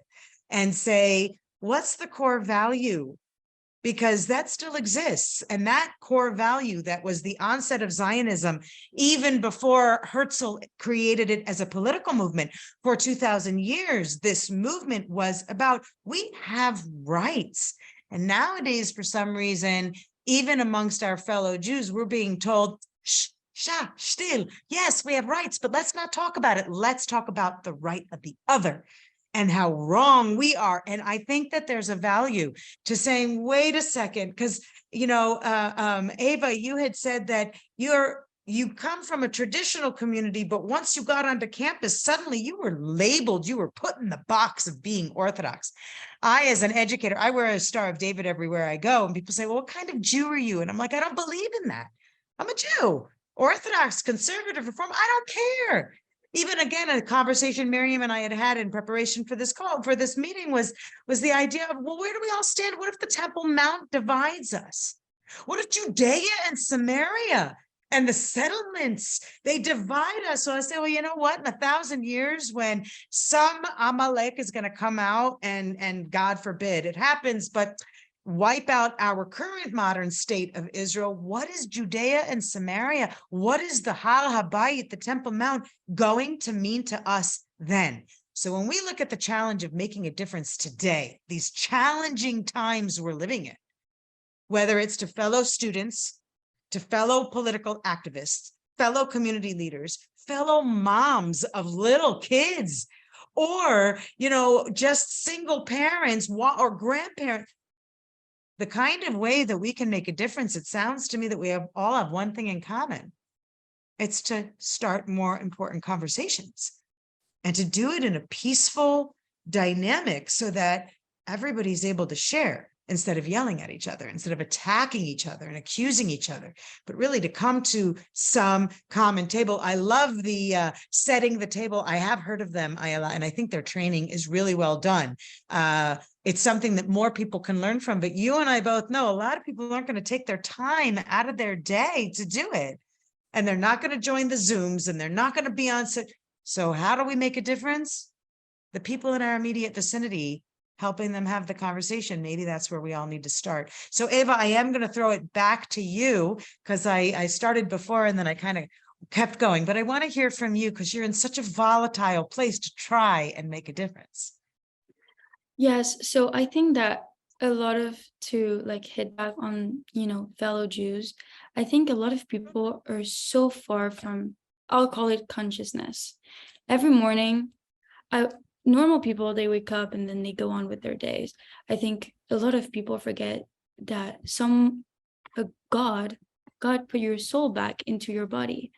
and say, what's the core value? Because that still exists. And that core value that was the onset of Zionism, even before Herzl created it as a political movement for 2000 years, this movement was about, we have rights. And nowadays, for some reason, even amongst our fellow Jews, we're being told, shh, still, yes, we have rights, but let's not talk about it. Let's talk about the right of the other and how wrong we are. And I think that there's a value to saying, wait a second, because, Ava, you had said that you come from a traditional community, but once you got onto campus, suddenly you were labeled, you were put in the box of being Orthodox. I, as an educator, I wear a Star of David everywhere I go. And people say, well, what kind of Jew are you? And I'm like, I don't believe in that. I'm a Jew, Orthodox, conservative, reform. I don't care. Even again, a conversation Miriam and I had in preparation for this call, for this meeting was the idea of, well, where do we all stand? What if the Temple Mount divides us? What if Judea and Samaria and the settlements, they divide us? So I say, well, you know what? In 1,000 years, when some Amalek is going to come out and God forbid it happens, but wipe out our current modern state of Israel, what is Judea and Samaria? What is the Har HaBayit, the Temple Mount, going to mean to us then? So when we look at the challenge of making a difference today, these challenging times we're living in, whether it's to fellow students, to fellow political activists, fellow community leaders, fellow moms of little kids, or, just single parents or grandparents, the kind of way that we can make a difference, it sounds to me that we all have one thing in common. It's to start more important conversations and to do it in a peaceful dynamic so that everybody's able to share instead of yelling at each other, instead of attacking each other and accusing each other, but really to come to some common table. I love the setting the table. I have heard of them, and I think their training is really well done. It's something that more people can learn from, but you and I both know a lot of people aren't going to take their time out of their day to do it. And they're not going to join the Zooms and they're not going to be on. So how do we make a difference? The people in our immediate vicinity helping them have the conversation. Maybe that's where we all need to start. So Ava, I am going to throw it back to you because I started before and then I kind of kept going, but I want to hear from you because you're in such a volatile place to try and make a difference. Yes, so I think that a lot of, to like hit back on, fellow Jews, I think a lot of people are so far from, I'll call it consciousness. Every morning, normal people, they wake up and then they go on with their days. I think a lot of people forget that God put your soul back into your body.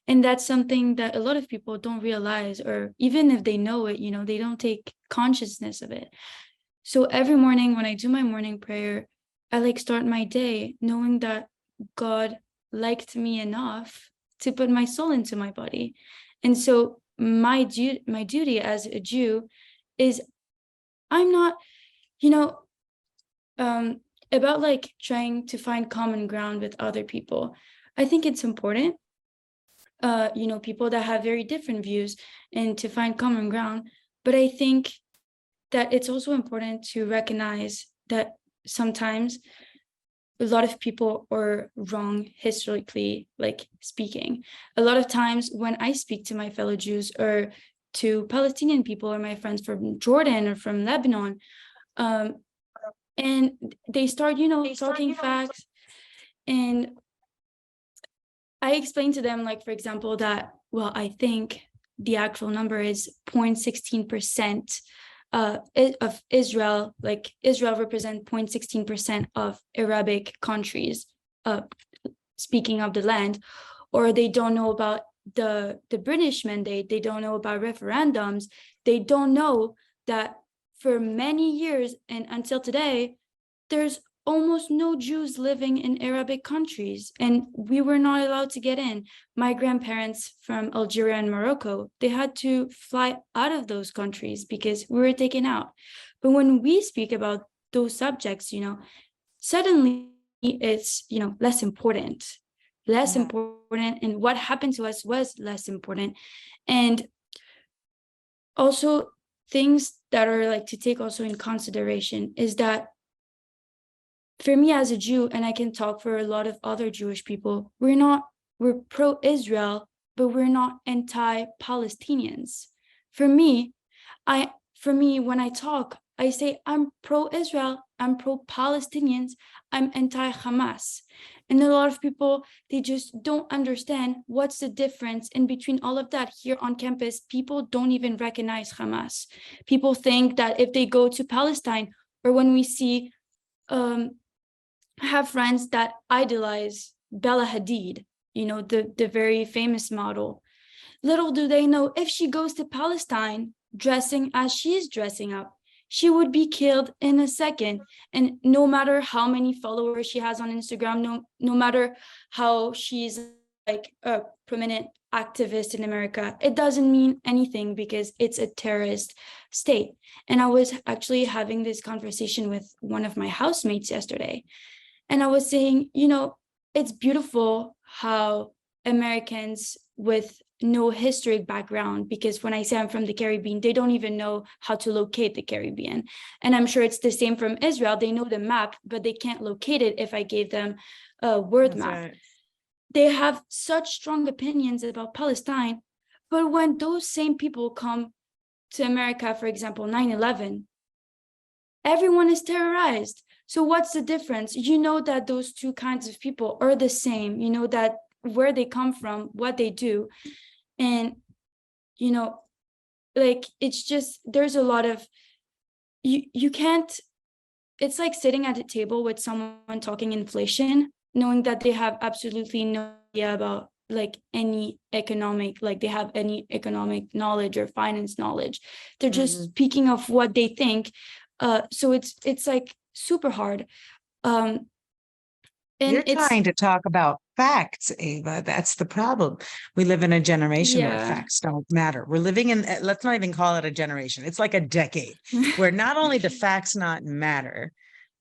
And that's something that a lot of people don't realize, or even if they know it, they don't take consciousness of it. So every morning when I do my morning prayer, I like start my day knowing that God liked me enough to put my soul into my body. And so my duty as a Jew is, I'm not, about like trying to find common ground with other people. I think it's important, people that have very different views and to find common ground. But I think that it's also important to recognize that sometimes a lot of people are wrong historically, like speaking. A lot of times when I speak to my fellow Jews or to Palestinian people or my friends from Jordan or from Lebanon, and they start, talking facts, and I explained to them, like, for example, that, well, I think the actual number is 0.16% of Israel, like Israel represents 0.16% of Arabic countries, speaking of the land, or they don't know about the British mandate, they don't know about referendums, they don't know that for many years and until today, there's almost no Jews living in Arabic countries, and we were not allowed to get in. My grandparents from Algeria and Morocco, they had to fly out of those countries because we were taken out. But when we speak about those subjects, suddenly it's, less important, and what happened to us was less important. And also things that are like to take also in consideration is that for me as a Jew, and I can talk for a lot of other Jewish people, we're pro-Israel, but we're not anti-Palestinians. For me, when I talk, I say I'm pro-Israel, I'm pro-Palestinians, I'm anti-Hamas. And a lot of people, they just don't understand what's the difference in between all of that. Here on campus, people don't even recognize Hamas. People think that if they go to Palestine, or when we see have friends that idolize Bella Hadid, the very famous model. Little do they know, if she goes to Palestine dressing as she's dressing up, she would be killed in a second. And no matter how many followers she has on Instagram, no matter how she's like a prominent activist in America, it doesn't mean anything because it's a terrorist state. And I was actually having this conversation with one of my housemates yesterday. And I was saying, it's beautiful how Americans with no historic background, because when I say I'm from the Caribbean, they don't even know how to locate the Caribbean. And I'm sure it's the same from Israel. They know the map, but they can't locate it if I gave them a word map. Right. They have such strong opinions about Palestine, but when those same people come to America, for example, 9/11, everyone is terrorized. So what's the difference? You know that those two kinds of people are the same. You know that where they come from, what they do. And, like, it's just, there's a lot of, you can't, it's like sitting at a table with someone talking inflation, knowing that they have absolutely no idea about like any economic, like they have any economic knowledge or finance knowledge. They're just speaking of what they think. So it's like super hard. And you're trying to talk about facts, Ava. That's the problem. We live in a generation where facts don't matter. We're living in, let's not even call it a generation. It's like a decade where not only do facts not matter,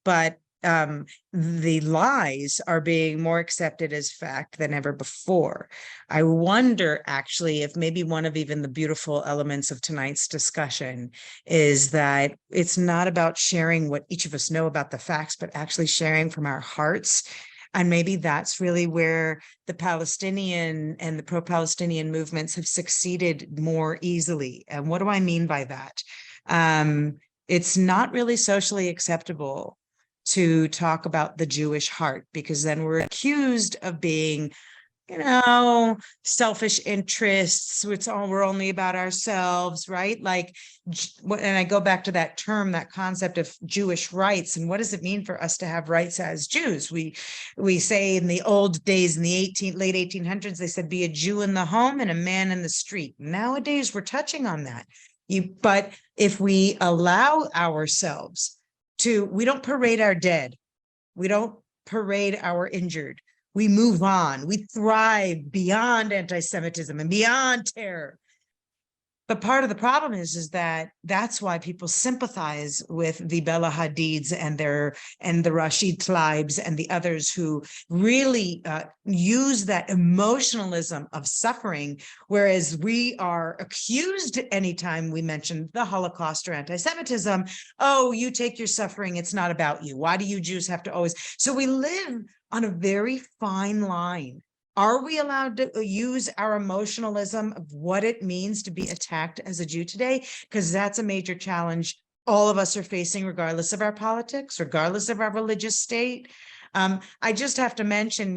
but the lies are being more accepted as fact than ever before. I wonder actually if maybe one of even the beautiful elements of tonight's discussion is that it's not about sharing what each of us know about the facts, but actually sharing from our hearts. And maybe that's really where the Palestinian and the pro-Palestinian movements have succeeded more easily. And what do I mean by that? It's not really socially acceptable to talk about the Jewish heart, because then we're accused of being, selfish interests. We're only about ourselves, right? Like, and I go back to that term, that concept of Jewish rights. And what does it mean for us to have rights as Jews? We say in the old days, in the late 1800s, they said, be a Jew in the home and a man in the street. Nowadays, we're touching on that. But if we allow ourselves to, we don't parade our dead. We don't parade our injured. We move on. We thrive beyond anti-Semitism and beyond terror. But part of the problem is that that's why people sympathize with the Bella Hadids and the Rashid Tlaibs and the others who really use that emotionalism of suffering, whereas we are accused anytime we mention the Holocaust or anti-Semitism. Oh, you take your suffering. It's not about you. Why do you Jews have to always? So we live on a very fine line. Are we allowed to use our emotionalism of what it means to be attacked as a Jew today? Because that's a major challenge all of us are facing, regardless of our politics, regardless of our religious state. I just have to mention,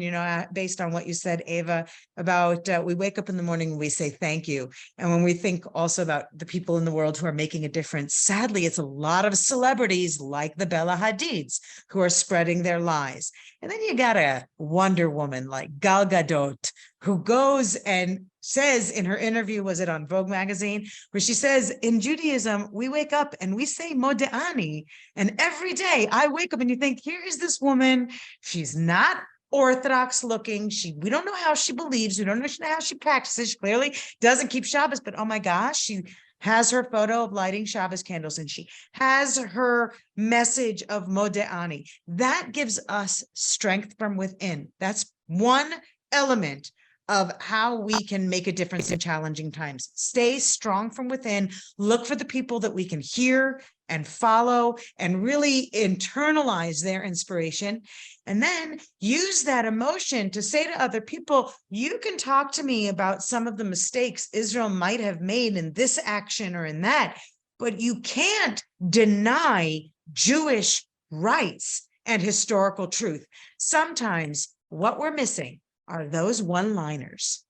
based on what you said, Ava, about we wake up in the morning and we say thank you. And when we think also about the people in the world who are making a difference, sadly, it's a lot of celebrities like the Bella Hadids who are spreading their lies. And then you got a Wonder Woman like Gal Gadot, who goes and says in her interview, was it on Vogue magazine, where she says, in Judaism, we wake up and we say Modeh, and every day I wake up and you think, here is this woman, she's not Orthodox looking, we don't know how she believes, we don't know how she practices, she clearly doesn't keep Shabbos, but oh my gosh, she has her photo of lighting Shabbos candles, and she has her message of Modeh. That gives us strength from within. That's one element of how we can make a difference in challenging times. Stay strong from within, look for the people that we can hear and follow and really internalize their inspiration. And then use that emotion to say to other people, you can talk to me about some of the mistakes Israel might have made in this action or in that, but you can't deny Jewish rights and historical truth. Sometimes what we're missing are those one-liners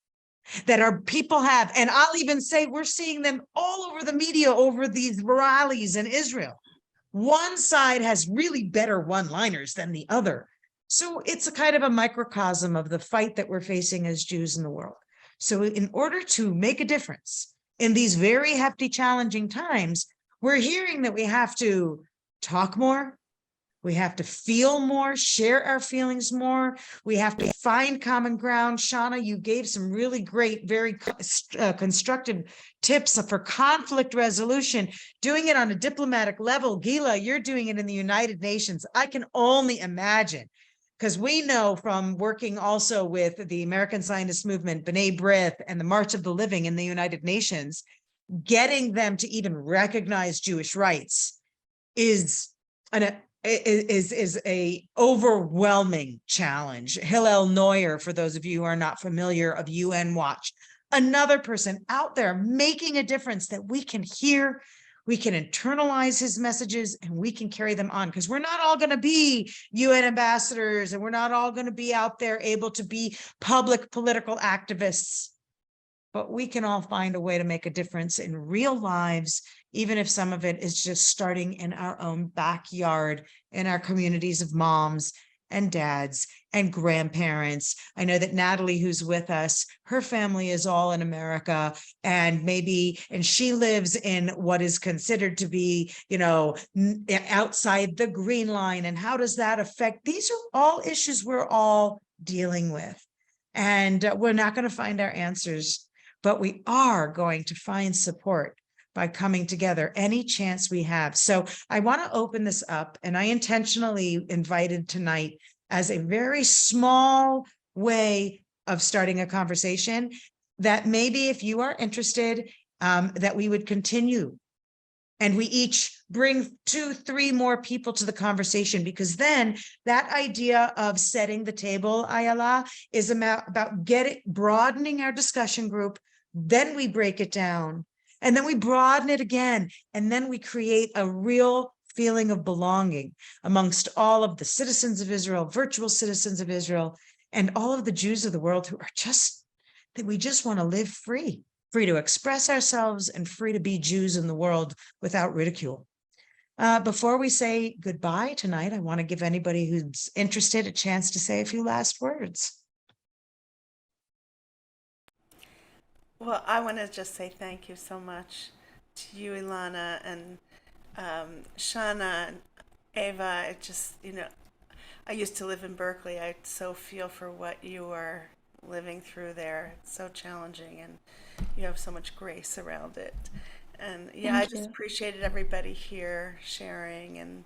that our people have. And I'll even say we're seeing them all over the media over these rallies in Israel. One side has really better one-liners than the other. So it's a kind of a microcosm of the fight that we're facing as Jews in the world. So in order to make a difference in these very hefty, challenging times, we're hearing that we have to talk more, we have to feel more, share our feelings more. We have to find common ground. Shauna, you gave some really great, very constructive tips for conflict resolution, doing it on a diplomatic level. Gila, you're doing it in the United Nations. I can only imagine, because we know from working also with the American Zionist Movement, B'nai B'rith, and the March of the Living in the United Nations, getting them to even recognize Jewish rights is a overwhelming challenge. Hillel Neuer, for those of you who are not familiar, of UN Watch, another person out there making a difference that we can hear, we can internalize his messages, and we can carry them on, because we're not all going to be UN ambassadors, and we're not all going to be out there able to be public political activists, but we can all find a way to make a difference in real lives, even if some of it is just starting in our own backyard, in our communities of moms and dads and grandparents. I know that Natalie, who's with us, her family is all in America, and she lives in what is considered to be, outside the green line. And how does that affect? These are all issues we're all dealing with. And we're not going to find our answers, but we are going to find support by coming together any chance we have. So I want to open this up, and I intentionally invited tonight as a very small way of starting a conversation that maybe if you are interested, that we would continue. And we each bring 2, 3 more people to the conversation, because then that idea of setting the table, Ayala, is about broadening our discussion group. Then we break it down, and then we broaden it again. And then we create a real feeling of belonging amongst all of the citizens of Israel, virtual citizens of Israel, and all of the Jews of the world who are that we just want to live free to express ourselves and free to be Jews in the world without ridicule. Before we say goodbye tonight, I want to give anybody who's interested a chance to say a few last words. Well, I want to just say thank you so much to you, Elana, and Shana, and Ava. It just, I used to live in Berkeley. I so feel for what you are living through there. It's so challenging, and you have so much grace around it. And yeah, I just appreciated everybody here sharing, and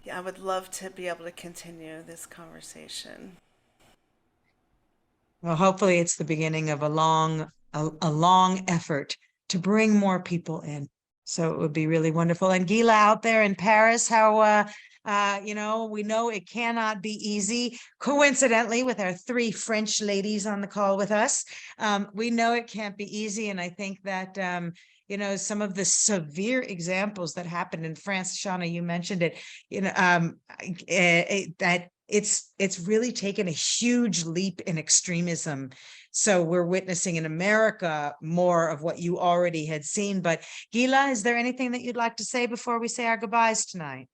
yeah, I would love to be able to continue this conversation. Well, hopefully it's the beginning of a long effort to bring more people in. So it would be really wonderful. And Gila out there in Paris, how we know it cannot be easy. Coincidentally, with our 3 French ladies on the call with us, we know it can't be easy. And I think that some of the severe examples that happened in France, Shauna, you mentioned it, that it's really taken a huge leap in extremism. So we're witnessing in America more of what you already had seen. But Gila, is there anything that you'd like to say before we say our goodbyes tonight?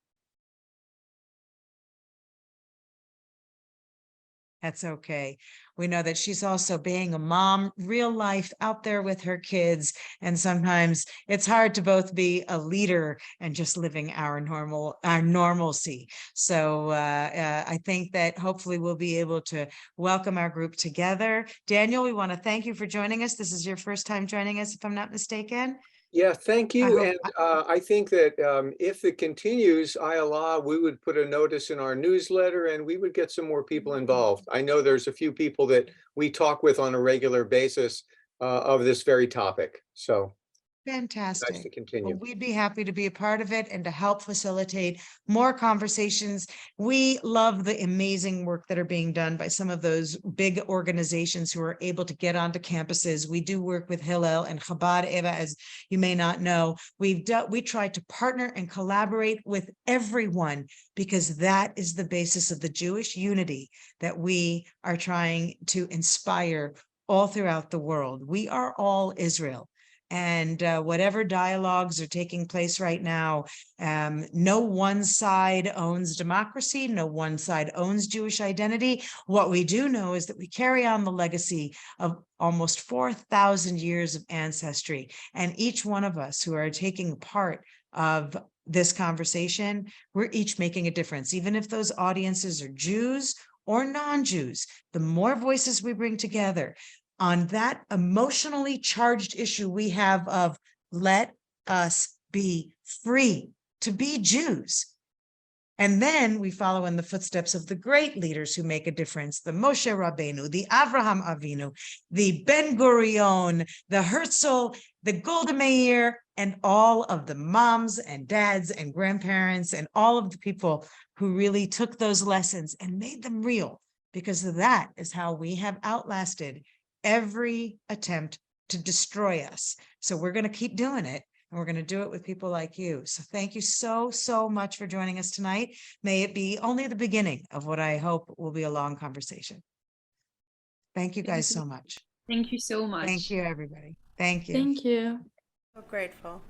That's okay. We know that she's also being a mom, real life, out there with her kids. And sometimes it's hard to both be a leader and just living our normalcy. So I think that hopefully we'll be able to welcome our group together. Daniel, we want to thank you for joining us. This is your first time joining us, if I'm not mistaken. Yeah, thank you. And I think that if it continues, Ayala, we would put a notice in our newsletter and we would get some more people involved. I know there's a few people that we talk with on a regular basis of this very topic. So fantastic. Nice to continue. Well, we'd be happy to be a part of it and to help facilitate more conversations. We love the amazing work that are being done by some of those big organizations who are able to get onto campuses. We do work with Hillel and Chabad, Eva, as you may not know. We try to partner and collaborate with everyone, because that is the basis of the Jewish unity that we are trying to inspire all throughout the world. We are all Israel. And whatever dialogues are taking place right now, no one side owns democracy. No one side owns Jewish identity. What we do know is that we carry on the legacy of almost 4,000 years of ancestry. And each one of us who are taking part of this conversation, we're each making a difference. Even if those audiences are Jews or non-Jews, the more voices we bring together on that emotionally charged issue we have of let us be free to be Jews. And then we follow in the footsteps of the great leaders who make a difference, the Moshe Rabbeinu, the Avraham Avinu, the Ben Gurion, the Herzl, the Golda Meir, and all of the moms and dads and grandparents and all of the people who really took those lessons and made them real, because that is how we have outlasted every attempt to destroy us. So we're going to keep doing it, and we're going to do it with people like you. So thank you so much for joining us tonight. May it be only the beginning of what I hope will be a long conversation. Thank you guys so much. Thank you so much. Thank you, everybody. Thank you. Thank you. So grateful.